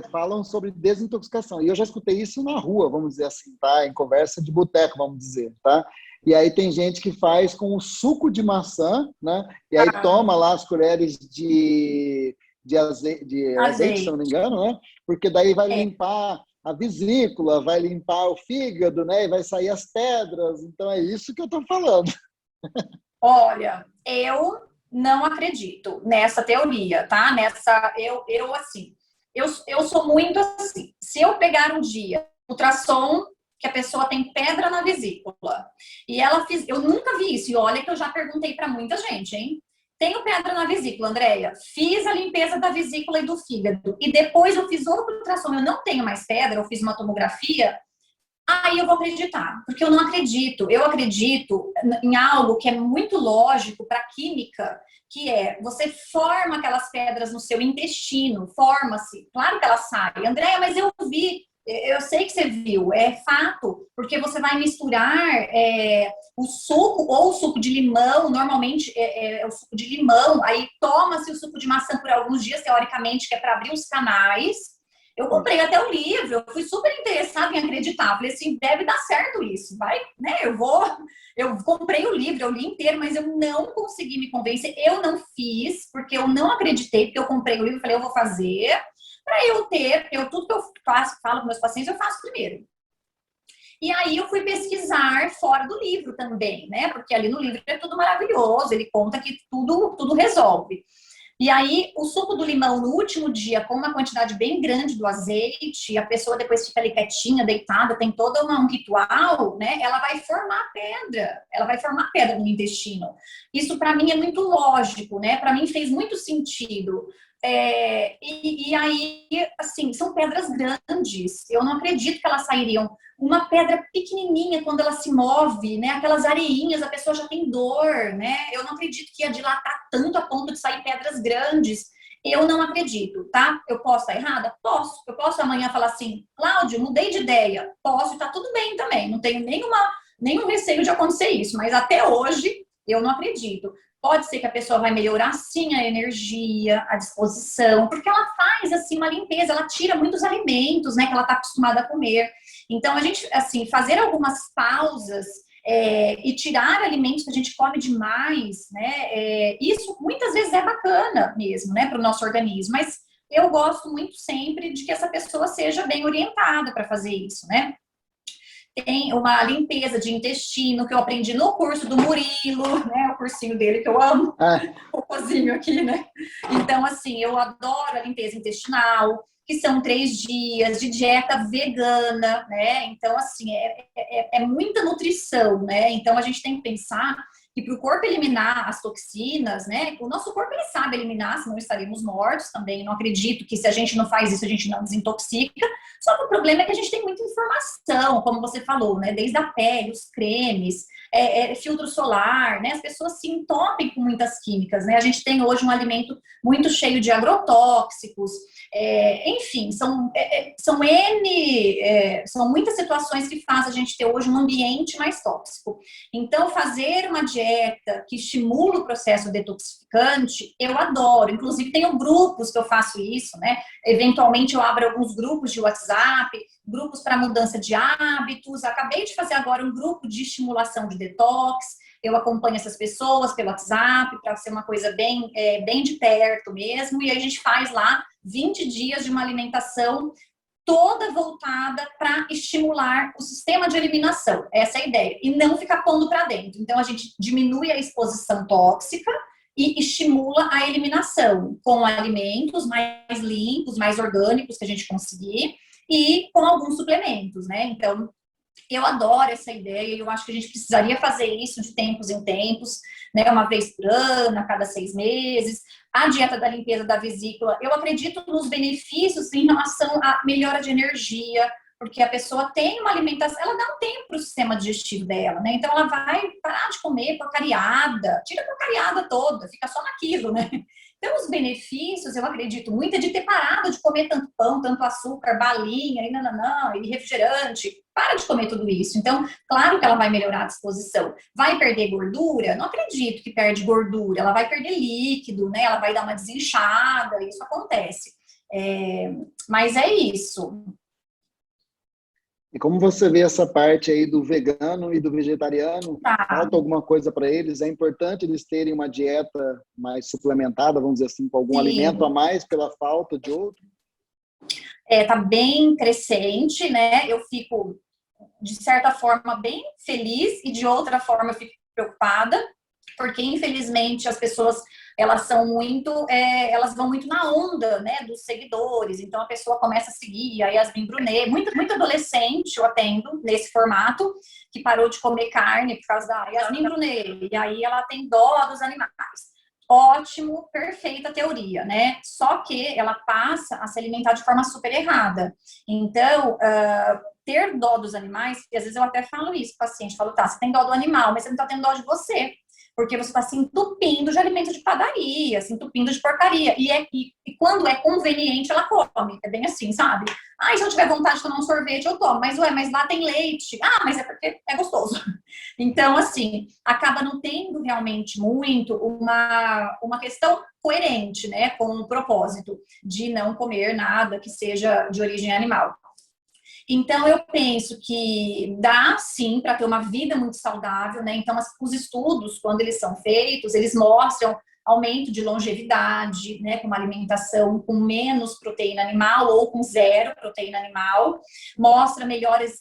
falam sobre desintoxicação. E eu já escutei isso na rua, vamos dizer assim, tá? Em conversa de boteco, vamos dizer, tá? E aí tem gente que faz com o suco de maçã, né? E aí Ah, toma lá as colheres de azeite, se eu não me azeite. engano, né? Porque daí vai É. limpar a vesícula, vai limpar o fígado, né? E vai sair as pedras. Então é isso que eu estou falando. Olha, eu não acredito nessa teoria, tá? Assim, eu sou muito assim. Se eu pegar um dia ultrassom que a pessoa tem pedra na vesícula e eu nunca vi isso. E olha que eu já perguntei para muita gente, hein? Tenho pedra na vesícula, Andréia. Fiz a limpeza da vesícula e do fígado. E depois eu fiz outro ultrassom. Eu não tenho mais pedra, eu fiz uma tomografia. Aí eu vou acreditar, porque eu não acredito. Eu acredito em algo que é muito lógico para a química, que é você forma aquelas pedras no seu intestino, forma-se. Claro que ela sai. Andréia, mas eu vi, eu sei que você viu, é fato, porque você vai misturar o suco ou o suco de limão, normalmente é o suco de limão, aí toma-se o suco de maçã por alguns dias, teoricamente, que é para abrir os canais. Eu comprei até o livro, eu fui super interessada em acreditar. Falei assim, deve dar certo isso, vai, né? Eu comprei o livro, eu li inteiro, mas eu não consegui me convencer. Eu não fiz, porque eu não acreditei, porque eu comprei o livro e falei, eu vou fazer, para eu ter, porque tudo que eu faço, falo com meus pacientes, eu faço primeiro. E aí eu fui pesquisar fora do livro também, né? Porque ali no livro é tudo maravilhoso, ele conta que tudo resolve. E aí, o suco do limão no último dia, com uma quantidade bem grande do azeite, a pessoa depois fica ali quietinha, deitada, tem todo um ritual, né? Ela vai formar pedra, ela vai formar pedra no intestino. Isso para mim é muito lógico, né? Para mim fez muito sentido. E aí, assim, são pedras grandes. Eu não acredito que elas sairiam. Uma pedra pequenininha, quando ela se move, né? Aquelas areinhas, a pessoa já tem dor, né? Eu não acredito que ia dilatar tanto a ponto de sair pedras grandes. Eu não acredito, tá? Eu posso estar errada? Posso. Eu posso amanhã falar assim, Cláudio, mudei de ideia. Posso e tá tudo bem também. Não tenho nenhum receio de acontecer isso. Mas até hoje, eu não acredito. Pode ser que a pessoa vai melhorar sim a energia, a disposição, porque ela faz assim uma limpeza, ela tira muitos alimentos, né, que ela está acostumada a comer. Então a gente assim fazer algumas pausas e tirar alimentos que a gente come demais, né, isso muitas vezes é bacana mesmo, né, para o nosso organismo. Mas eu gosto muito sempre de que essa pessoa seja bem orientada para fazer isso, né? Tem uma limpeza de intestino que eu aprendi no curso do Murilo, né? O cursinho dele que eu amo, o cozinho aqui, né? Então, assim, eu adoro a limpeza intestinal, que são 3 dias de dieta vegana, né? Então, assim, é muita nutrição, né? Então, a gente tem que pensar que para o corpo eliminar as toxinas, né? O nosso corpo, ele sabe eliminar, senão estaríamos mortos também. Não acredito que se a gente não faz isso, a gente não desintoxica. Só que o problema é que a gente tem muita informação, como você falou, né? Desde a pele, os cremes, filtro solar, né? As pessoas se entopem com muitas químicas, né? A gente tem hoje um alimento muito cheio de agrotóxicos, enfim, são muitas situações que fazem a gente ter hoje um ambiente mais tóxico. Então, fazer uma dieta que estimula o processo detoxificante, eu adoro. Inclusive, tenho grupos que eu faço isso, né? Eventualmente, eu abro alguns grupos de WhatsApp, grupos para mudança de hábitos. Acabei de fazer agora um grupo de estimulação de detox. Eu acompanho essas pessoas pelo WhatsApp, para ser uma coisa bem de perto mesmo. E aí a gente faz lá 20 dias de uma alimentação toda voltada para estimular o sistema de eliminação. Essa é a ideia. E não ficar pondo para dentro. Então, a gente diminui a exposição tóxica e estimula a eliminação com alimentos mais limpos, mais orgânicos que a gente conseguir e com alguns suplementos, né? Então, eu adoro essa ideia e eu acho que a gente precisaria fazer isso de tempos em tempos, né? Uma vez por ano, a cada 6 meses. A dieta da limpeza da vesícula, eu acredito nos benefícios em relação à melhora de energia, porque a pessoa tem uma alimentação, ela dá um tempo para o sistema digestivo dela, né? Então ela vai parar de comer porcariada, tira a porcariada toda, fica só naquilo, né? Então, os benefícios, eu acredito muito, é de ter parado de comer tanto pão, tanto açúcar, balinha, e refrigerante. Para de comer tudo isso. Então, claro que ela vai melhorar a disposição. Vai perder gordura? Não acredito que perde gordura. Ela vai perder líquido, né? Ela vai dar uma desinchada, isso acontece. Mas é isso. E como você vê essa parte aí do vegano e do vegetariano? Tá. Falta alguma coisa para eles? É importante eles terem uma dieta mais suplementada, vamos dizer assim, com algum alimento a mais pela falta de outro? Tá bem crescente, né? Eu fico, de certa forma, bem feliz e de outra forma eu fico preocupada, porque infelizmente as pessoas elas vão muito na onda, né, dos seguidores. Então a pessoa começa a seguir a Yasmin Brunet, muito adolescente eu atendo nesse formato, que parou de comer carne por causa da Yasmin Brunet, e aí ela tem dó dos animais. Ótimo, perfeita teoria, né? Só que ela passa a se alimentar de forma super errada. Então, ter dó dos animais, e às vezes eu até falo isso para o paciente, falo, tá, você tem dó do animal, mas você não tá tendo dó de você. Porque você está se entupindo de alimento de padaria, se entupindo de porcaria. E quando é conveniente, ela come. É bem assim, sabe? Se eu tiver vontade de tomar um sorvete, eu tomo. Mas lá tem leite. Mas é porque é gostoso. Então, assim, acaba não tendo realmente muito uma questão coerente, né? Com o propósito de não comer nada que seja de origem animal. Então, eu penso que dá, sim, para ter uma vida muito saudável, né? Então, os estudos, quando eles são feitos, eles mostram aumento de longevidade, né, com uma alimentação com menos proteína animal ou com zero proteína animal, mostra melhores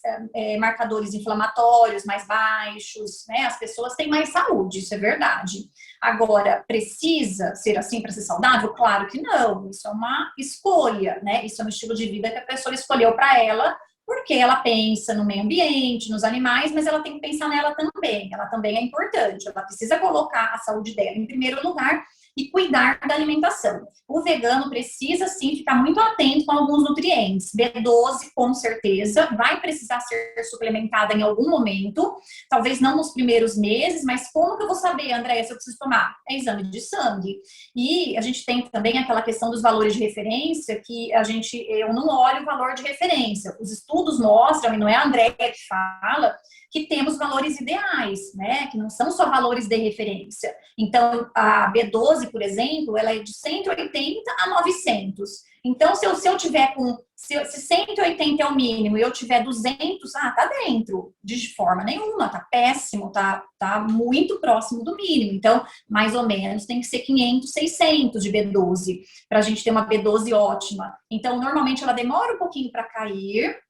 marcadores inflamatórios mais baixos, né, as pessoas têm mais saúde, isso é verdade. Agora, precisa ser assim para ser saudável? Claro que não, isso é uma escolha, né, isso é um estilo de vida que a pessoa escolheu para ela, porque ela pensa no meio ambiente, nos animais, mas ela tem que pensar nela também. Ela também é importante. Ela precisa colocar a saúde dela em primeiro lugar e cuidar da alimentação. O vegano precisa, sim, ficar muito atento com alguns nutrientes. B12, com certeza, vai precisar ser suplementada em algum momento, talvez não nos primeiros meses, mas como que eu vou saber, Andréia, se eu preciso tomar? É exame de sangue. E a gente tem também aquela questão dos valores de referência, que eu não olho o valor de referência. Os estudos mostram, e não é a Andréia que fala, que temos valores ideais, né? Que não são só valores de referência. Então, a B12, por exemplo, ela é de 180 a 900. Então, se eu tiver se 180 é o mínimo e eu tiver 200, tá dentro. De forma nenhuma, tá péssimo, tá muito próximo do mínimo. Então, mais ou menos, tem que ser 500, 600 de B12, para a gente ter uma B12 ótima. Então, normalmente, ela demora um pouquinho para cair,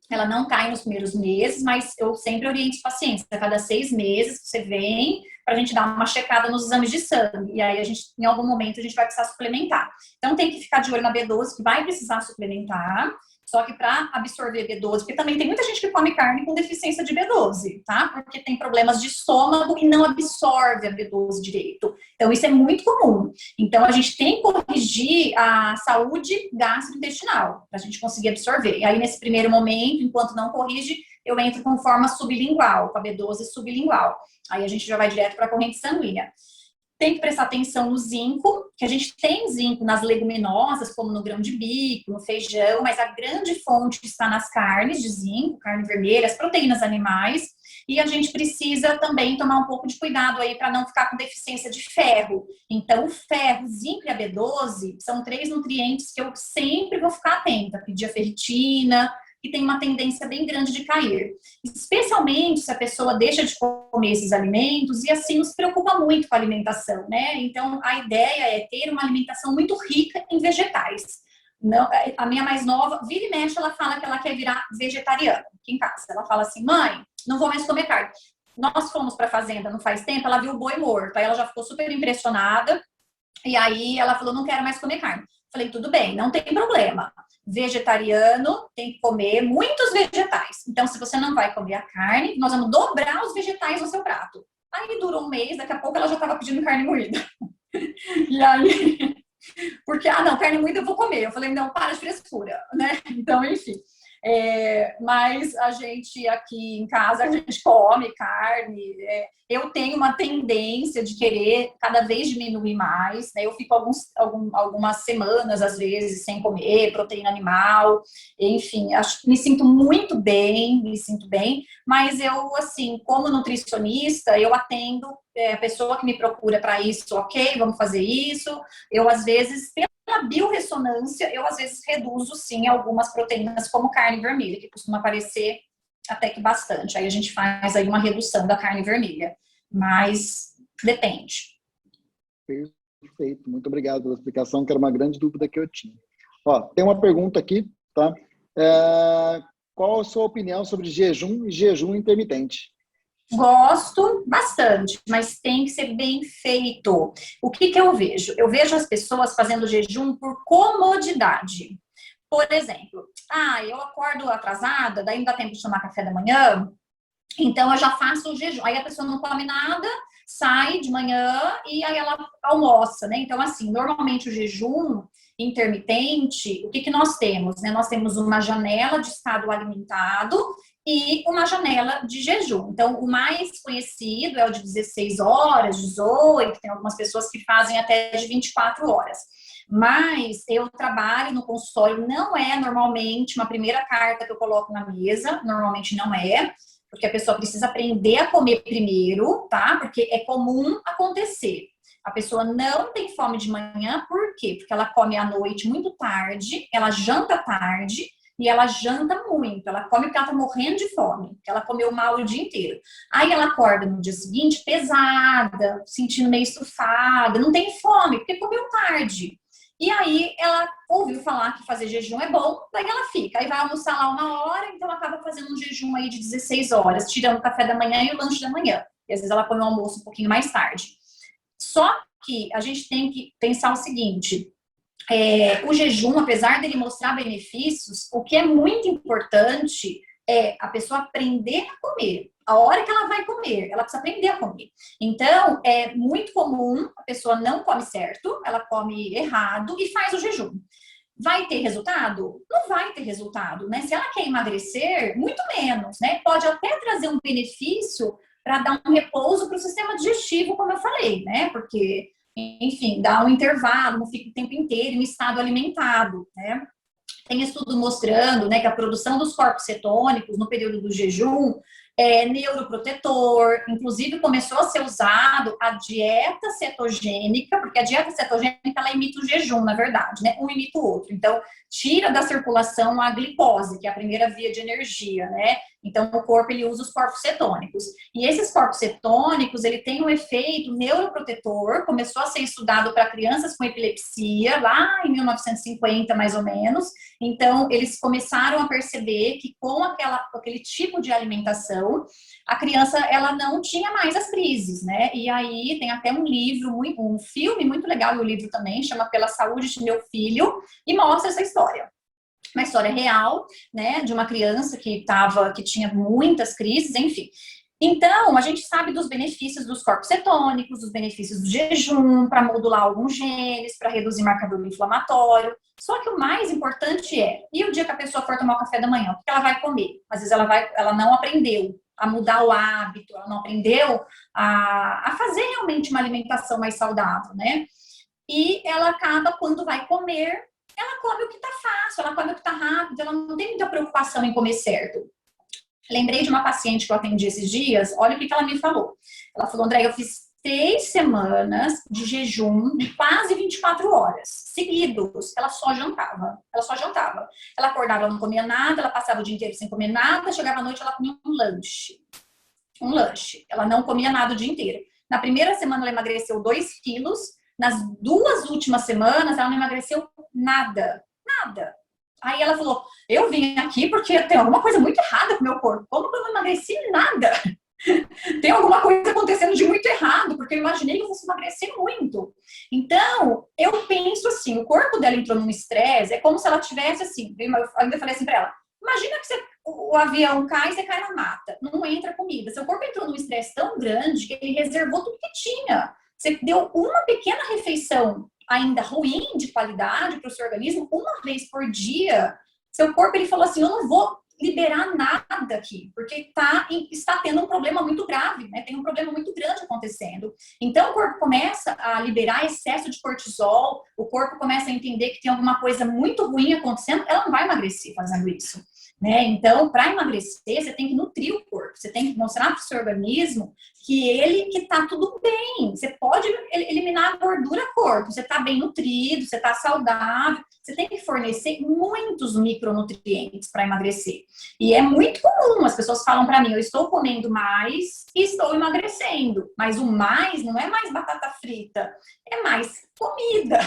ela não cai nos primeiros meses, mas eu sempre oriento os pacientes. A cada 6 meses você vem para a gente dar uma checada nos exames de sangue. E aí em algum momento, a gente vai precisar suplementar. Então tem que ficar de olho na B12, que vai precisar suplementar. Só que para absorver B12, porque também tem muita gente que come carne com deficiência de B12, tá? Porque tem problemas de estômago e não absorve a B12 direito. Então, isso é muito comum. Então, a gente tem que corrigir a saúde gastrointestinal para a gente conseguir absorver. E aí, nesse primeiro momento, enquanto não corrige, eu entro com forma sublingual, com a B12 sublingual. Aí a gente já vai direto para a corrente sanguínea. Tem que prestar atenção no zinco, que a gente tem zinco nas leguminosas, como no grão de bico, no feijão, mas a grande fonte está nas carnes de zinco, carne vermelha, as proteínas animais, e a gente precisa também tomar um pouco de cuidado aí para não ficar com deficiência de ferro. Então, o ferro, o zinco e a B12 são 3 nutrientes que eu sempre vou ficar atenta, pedir a ferritina, que tem uma tendência bem grande de cair. Especialmente se a pessoa deixa de comer esses alimentos e assim não se preocupa muito com a alimentação, né? Então, a ideia é ter uma alimentação muito rica em vegetais. Não, a minha mais nova, vira e mexe, ela fala que ela quer virar vegetariana aqui em casa. Ela fala assim, mãe, não vou mais comer carne. Nós fomos para a fazenda não faz tempo, ela viu o boi morto, aí ela já ficou super impressionada e aí ela falou, não quero mais comer carne. Falei, tudo bem, não tem problema. Vegetariano tem que comer muitos vegetais. Então, se você não vai comer a carne, nós vamos dobrar os vegetais no seu prato. Aí durou um mês, daqui a pouco ela já estava pedindo carne moída. E aí, porque, não, carne moída eu vou comer. Eu falei, não, para de frescura, né? Então, enfim. Mas a gente aqui em casa, a gente come carne. Eu tenho uma tendência de querer cada vez diminuir mais, né? Eu fico algumas semanas, às vezes, sem comer proteína animal. Enfim, me sinto muito bem, mas eu, assim, como nutricionista, eu atendo a pessoa que me procura para isso, ok, vamos fazer isso. Eu, às vezes, pela biorressonância, eu às vezes reduzo sim algumas proteínas, como carne vermelha, que costuma aparecer até que bastante. Aí a gente faz aí uma redução da carne vermelha, mas depende. Perfeito, muito obrigado pela explicação, que era uma grande dúvida que eu tinha. Ó, tem uma pergunta aqui, tá? Qual a sua opinião sobre jejum e jejum intermitente? Gosto bastante, mas tem que ser bem feito. O que eu vejo? Eu vejo as pessoas fazendo jejum por comodidade. Por exemplo, eu acordo atrasada, daí não dá tempo de tomar café da manhã, então eu já faço o jejum. Aí a pessoa não come nada, sai de manhã e aí ela almoça, né? Então, assim, normalmente o jejum intermitente, o que nós temos, né? Nós temos uma janela de estado alimentado e uma janela de jejum. Então, o mais conhecido é o de 16 horas, 18, tem algumas pessoas que fazem até de 24 horas. Mas eu trabalho no consultório, não é normalmente uma primeira carta que eu coloco na mesa, normalmente não é, porque a pessoa precisa aprender a comer primeiro, tá? Porque é comum acontecer. A pessoa não tem fome de manhã, por quê? Porque ela come à noite muito tarde, ela janta tarde, e ela janta muito, ela come porque ela tá morrendo de fome, porque ela comeu mal o dia inteiro. Aí ela acorda no dia seguinte pesada, sentindo meio estufada, não tem fome, porque comeu tarde. E aí ela ouviu falar que fazer jejum é bom, daí ela fica. Aí vai almoçar lá 1 hora, então ela acaba fazendo um jejum aí de 16 horas, tirando o café da manhã e o lanche da manhã. E às vezes ela põe o almoço um pouquinho mais tarde. Só que a gente tem que pensar o seguinte, o jejum, apesar dele mostrar benefícios, o que é muito importante é a pessoa aprender a comer. A hora que ela vai comer, ela precisa aprender a comer. Então, é muito comum a pessoa não come certo, ela come errado e faz o jejum. Vai ter resultado? Não vai ter resultado, né? Se ela quer emagrecer, muito menos, né? Pode até trazer um benefício para dar um repouso para o sistema digestivo, como eu falei, né? Porque, enfim, dá um intervalo, não fica o tempo inteiro em estado alimentado, né? Tem estudo mostrando, né, que a produção dos corpos cetônicos no período do jejum é neuroprotetor, inclusive começou a ser usado a dieta cetogênica, porque a dieta cetogênica ela imita o jejum, na verdade, né? Um imita o outro. Então, tira da circulação a glicose, que é a primeira via de energia, né? Então, o corpo ele usa os corpos cetônicos. E esses corpos cetônicos, ele tem um efeito neuroprotetor, começou a ser estudado para crianças com epilepsia, lá em 1950, mais ou menos. Então, eles começaram a perceber que com aquele tipo de alimentação, a criança, ela não tinha mais as crises, né? E aí, tem até um livro, um filme muito legal, e o livro também, chama Pela Saúde de Meu Filho, e mostra essa história. Uma história real, né, de uma criança que tinha muitas crises, enfim. Então, a gente sabe dos benefícios dos corpos cetônicos, dos benefícios do jejum, para modular alguns genes, para reduzir marcador inflamatório. Só que o mais importante e o dia que a pessoa for tomar o café da manhã, o que ela vai comer? Às vezes ela não aprendeu a mudar o hábito, ela não aprendeu a fazer realmente uma alimentação mais saudável, né? E ela acaba, quando vai comer, ela come o que tá fácil, ela come o que tá rápido, ela não tem muita preocupação em comer certo. Lembrei de uma paciente que eu atendi esses dias, olha o que ela me falou. Ela falou, André, eu fiz 3 semanas de jejum de quase 24 horas, seguidos. Ela só jantava, Ela acordava, ela não comia nada, ela passava o dia inteiro sem comer nada, chegava à noite, ela comia um lanche. Ela não comia nada o dia inteiro. Na primeira semana, ela emagreceu 2 quilos, nas 2 últimas semanas, ela não emagreceu nada. Aí ela falou, eu vim aqui porque tem alguma coisa muito errada com o meu corpo. Como que eu não emagreci nada? Tem alguma coisa acontecendo de muito errado, porque eu imaginei que eu fosse emagrecer muito. Então, eu penso assim, o corpo dela entrou num estresse, é como se ela tivesse assim, eu ainda falei assim pra ela, imagina que o avião cai e você cai na mata, não entra comida. Seu corpo entrou num estresse tão grande que ele reservou tudo que tinha. Você deu uma pequena refeição ainda ruim de qualidade para o seu organismo, uma vez por dia, seu corpo ele falou assim, eu não vou liberar nada aqui, porque está tendo um problema muito grave, né? Tem um problema muito grande acontecendo. Então, o corpo começa a liberar excesso de cortisol, o corpo começa a entender que tem alguma coisa muito ruim acontecendo, ela não vai emagrecer fazendo isso, né? Então, para emagrecer, você tem que nutrir o corpo, você tem que mostrar para o seu organismo que está tudo bem. Você pode eliminar a gordura corpo, você está bem nutrido, você está saudável, você tem que fornecer muitos micronutrientes para emagrecer. E é muito comum, as pessoas falam para mim, eu estou comendo mais e estou emagrecendo. Mas o mais não é mais batata frita, é mais comida,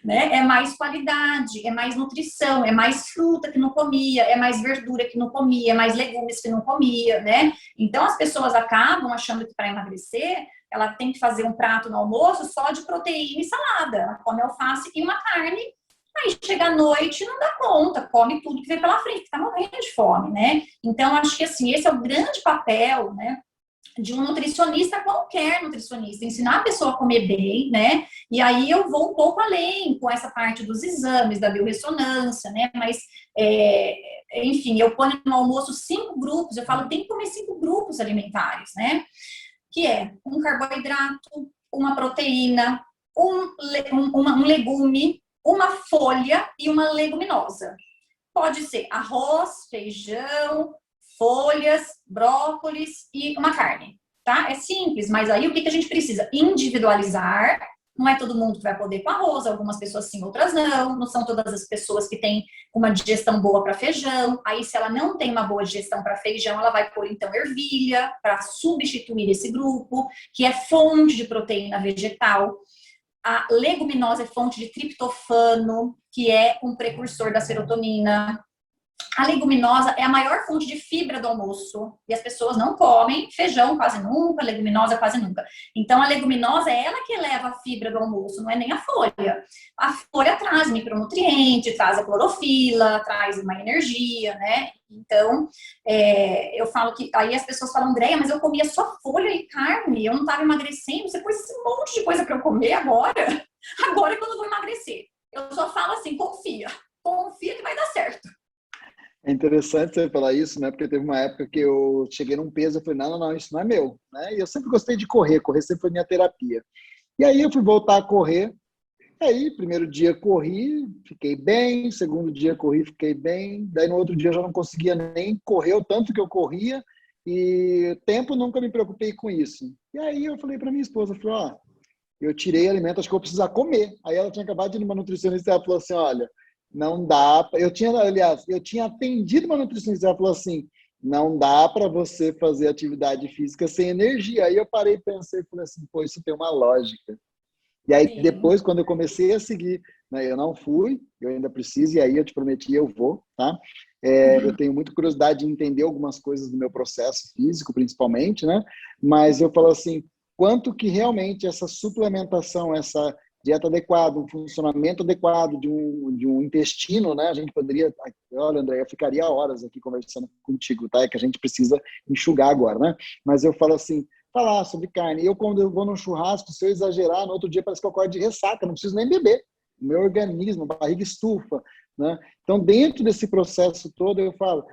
né? É mais qualidade, é mais nutrição, é mais fruta que não comia, é mais verdura que não comia, é mais legumes que não comia, né? Então as pessoas acabam achando que para emagrecer ela tem que fazer um prato no almoço só de proteína e salada. Ela come alface e uma carne. Aí chega à noite e não dá conta, come tudo que vem pela frente, que tá morrendo de fome, né? Então, acho que assim, esse é o grande papel, né, de um nutricionista, qualquer nutricionista, ensinar a pessoa a comer bem, né? E aí eu vou um pouco além com essa parte dos exames, da biorressonância, né? Mas, enfim, eu ponho no almoço 5 grupos, eu falo, tem que comer 5 grupos alimentares, né? Que é um carboidrato, uma proteína, um legume, uma folha e uma leguminosa. Pode ser arroz, feijão, folhas, brócolis e uma carne, tá? É simples, mas aí o que a gente precisa? Individualizar, Não é todo mundo que vai poder com arroz, algumas pessoas sim, outras não. Não são todas as pessoas que têm uma digestão boa para feijão. Aí, se ela não tem uma boa digestão para feijão, ela vai pôr, então, ervilha para substituir esse grupo, que é fonte de proteína vegetal. A leguminosa é fonte de triptofano, que é um precursor da serotonina. A leguminosa é a maior fonte de fibra do almoço. E as pessoas não comem feijão quase nunca, leguminosa quase nunca. Então, a leguminosa é ela que eleva a fibra do almoço, não é nem a folha. A folha traz micronutriente, traz a clorofila, traz uma energia, né? Então, eu falo que... Aí as pessoas falam, Andréia, mas eu comia só folha e carne, eu não estava emagrecendo, você pôs esse monte de coisa para eu comer agora? Agora é quando eu vou emagrecer. Eu só falo assim, confia. Confia que vai dar certo. É interessante você falar isso, né? Porque teve uma época que eu cheguei num peso e falei, não, isso não é meu, né? E eu sempre gostei de correr sempre foi minha terapia. E aí eu fui voltar a correr, aí primeiro dia corri, fiquei bem, segundo dia corri, fiquei bem, daí no outro dia eu já não conseguia nem correr o tanto que eu corria e tempo nunca me preocupei com isso. E aí eu falei para minha esposa, falei, ó, eu tirei alimento, acho que eu vou precisar comer. Aí ela tinha acabado de ir numa nutricionista e ela falou assim, olha, não dá, eu tinha atendido uma nutricionista, ela falou assim, não dá para você fazer atividade física sem energia. Aí eu parei, pensei e falei assim, pô, isso tem uma lógica. E aí Sim. depois, quando eu comecei a seguir, né, eu não fui, eu ainda preciso, e aí eu te prometi, eu vou, tá? Eu tenho muita curiosidade de entender algumas coisas do meu processo físico, principalmente, né? Mas eu falo assim, quanto que realmente essa suplementação, essa dieta adequada, um funcionamento adequado de um intestino, né? A gente poderia... Olha, André, eu ficaria horas aqui conversando contigo, tá? É que a gente precisa enxugar agora, né? Mas eu falo assim, falar sobre carne. Eu, quando eu vou num churrasco, se eu exagerar, no outro dia parece que eu acordo de ressaca, não preciso nem beber. O meu organismo, a barriga estufa, né? Então, dentro desse processo todo, eu falo...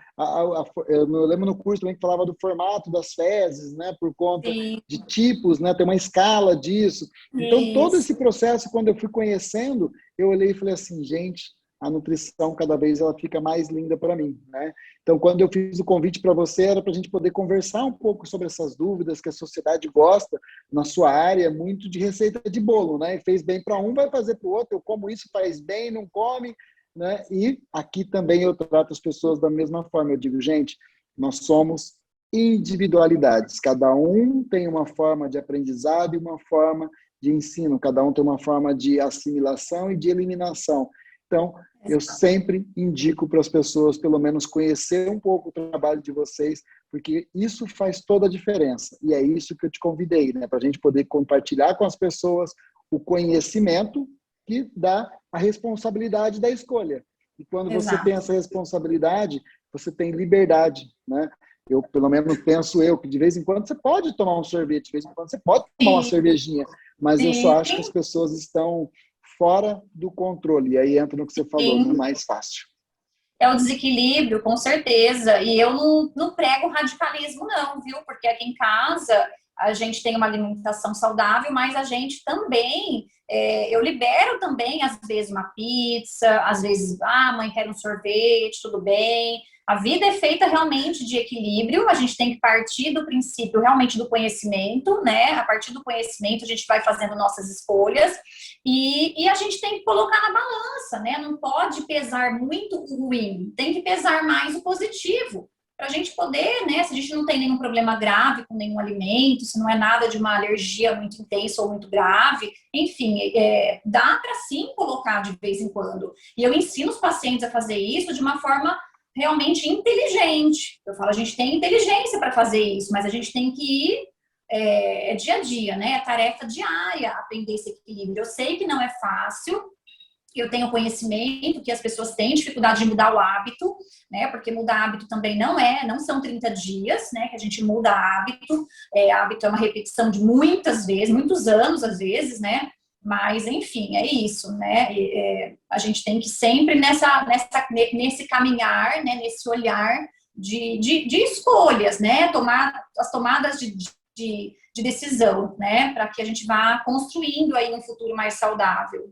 eu lembro no curso também que falava do formato das fezes, né? Por conta Sim, de tipos, né? Tem uma escala disso. Então, todo esse isso. processo, quando eu fui conhecendo, eu olhei e falei assim, gente, a nutrição cada vez ela fica mais linda para mim, né? Então, quando eu fiz o convite para você, era para a gente poder conversar um pouco sobre essas dúvidas que a sociedade gosta na sua área, muito de receita de bolo, né? E fez bem para um, vai fazer para o outro. Eu como isso, faz bem, não come, né? E aqui também eu trato as pessoas da mesma forma. Eu digo, gente, nós somos individualidades. Cada um tem uma forma de aprendizado e uma forma de ensino. Cada um tem uma forma de assimilação e de eliminação. Então, eu sempre indico para as pessoas, pelo menos, conhecer um pouco o trabalho de vocês, porque isso faz toda a diferença. E é isso que eu te convidei, né? Para a gente poder compartilhar com as pessoas o conhecimento que dá a responsabilidade da escolha. E quando você tem Exato. essa responsabilidade, você tem liberdade, né? Eu, pelo menos, penso eu, que de vez em quando você pode tomar um sorvete, de vez em quando você pode tomar uma Sim, cervejinha, mas eu só acho que as sim, pessoas estão fora do controle. E aí entra no que você falou, no sim. mais fácil. É o desequilíbrio, com certeza. E eu não prego radicalismo, não, viu? Porque aqui em casa a gente tem uma alimentação saudável, mas a gente também, eu libero também, às vezes, uma pizza, às vezes, mãe, quer um sorvete, tudo bem. A vida é feita realmente de equilíbrio, a gente tem que partir do princípio realmente do conhecimento, né? A partir do conhecimento a gente vai fazendo nossas escolhas e a gente tem que colocar na balança, né? Não pode pesar muito o ruim, tem que pesar mais o positivo. Para a gente poder, né? Se a gente não tem nenhum problema grave com nenhum alimento, se não é nada de uma alergia muito intensa ou muito grave, enfim, dá para sim colocar de vez em quando. E eu ensino os pacientes a fazer isso de uma forma realmente inteligente. Eu falo, a gente tem inteligência para fazer isso, mas a gente tem que ir dia a dia, né? É tarefa diária aprender esse equilíbrio. Eu sei que não é fácil, eu tenho conhecimento que as pessoas têm dificuldade de mudar o hábito, né? Porque mudar hábito também não são 30 dias, né? Que a gente muda hábito. Hábito é uma repetição de muitas vezes, muitos anos às vezes, né? Mas, enfim, é isso, né? A gente tem que sempre nesse caminhar, né? Nesse olhar de escolhas, né? Tomar as tomadas de decisão, né? Para que a gente vá construindo aí um futuro mais saudável.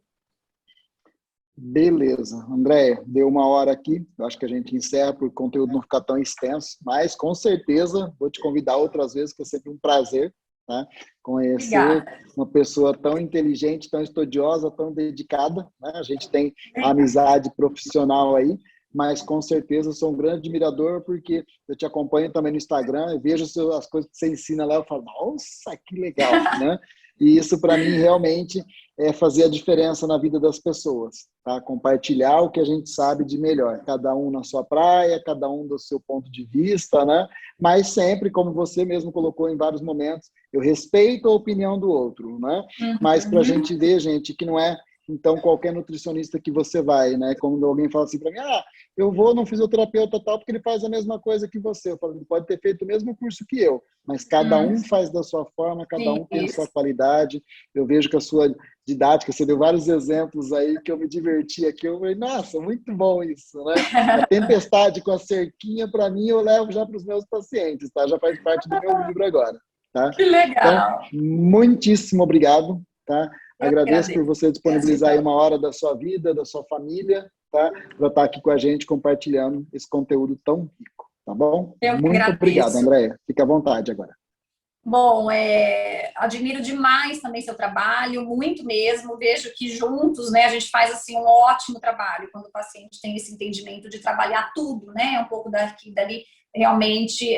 Beleza. André, deu uma hora aqui. Eu acho que a gente encerra para o conteúdo não ficar tão extenso, mas com certeza vou te convidar outras vezes, que é sempre um prazer. tá? Conhecer Obrigada. uma pessoa tão inteligente, tão estudiosa, tão dedicada, né? A gente tem a amizade profissional aí, mas com certeza eu sou um grande admirador, porque eu te acompanho também no Instagram, eu vejo as coisas que você ensina lá, eu falo, nossa, que legal, né? E isso, para mim, realmente é fazer a diferença na vida das pessoas, tá? Compartilhar o que a gente sabe de melhor, cada um na sua praia, cada um do seu ponto de vista, né? Mas sempre, como você mesmo colocou em vários momentos, eu respeito a opinião do outro, né? Mas para a Uhum. gente ver, gente, que não é, então, qualquer nutricionista que você vai, né? Quando alguém fala assim para mim, eu vou num fisioterapeuta tal, porque ele faz a mesma coisa que você. Eu falo, ele pode ter feito o mesmo curso que eu, mas cada um faz da sua forma, cada um tem a sua Isso. qualidade. Eu vejo que a sua didática, você deu vários exemplos aí que eu me diverti aqui. Eu falei, nossa, muito bom isso, né? A tempestade com a cerquinha, para mim, eu levo já para os meus pacientes, tá? Já faz parte do meu livro agora, tá? Que Então, legal. muitíssimo obrigado, tá? Eu que Agradeço por agradeço. você disponibilizar aí Gratidão. uma hora da sua vida, da sua família, tá? Para estar aqui com a gente, compartilhando esse conteúdo tão rico, tá bom? Eu que Muito obrigado, agradeço. Andréia. Fique à vontade agora. Bom, admiro demais também seu trabalho, muito mesmo. Vejo que juntos, né, a gente faz assim um ótimo trabalho quando o paciente tem esse entendimento de trabalhar tudo, né, um pouco daqui, dali. Realmente,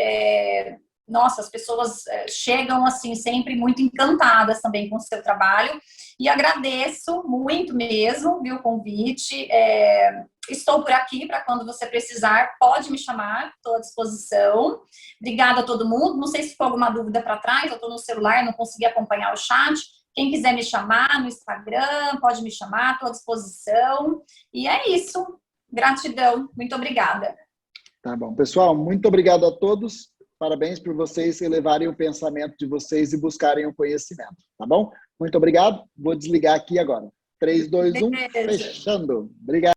nossa, as pessoas chegam assim sempre muito encantadas também com o seu trabalho. E agradeço muito mesmo, viu, o convite. Estou por aqui para quando você precisar, pode me chamar, estou à disposição. Obrigada a todo mundo. Não sei se ficou alguma dúvida para trás, eu estou no celular, não consegui acompanhar o chat. Quem quiser me chamar no Instagram, pode me chamar, estou à disposição. E é isso. Gratidão. Muito obrigada. Tá bom. Pessoal, muito obrigado a todos. Parabéns por vocês elevarem o pensamento de vocês e buscarem o conhecimento, tá bom? Muito obrigado. Vou desligar aqui agora. 3, 2, 1, Beijo. fechando. Obrigado.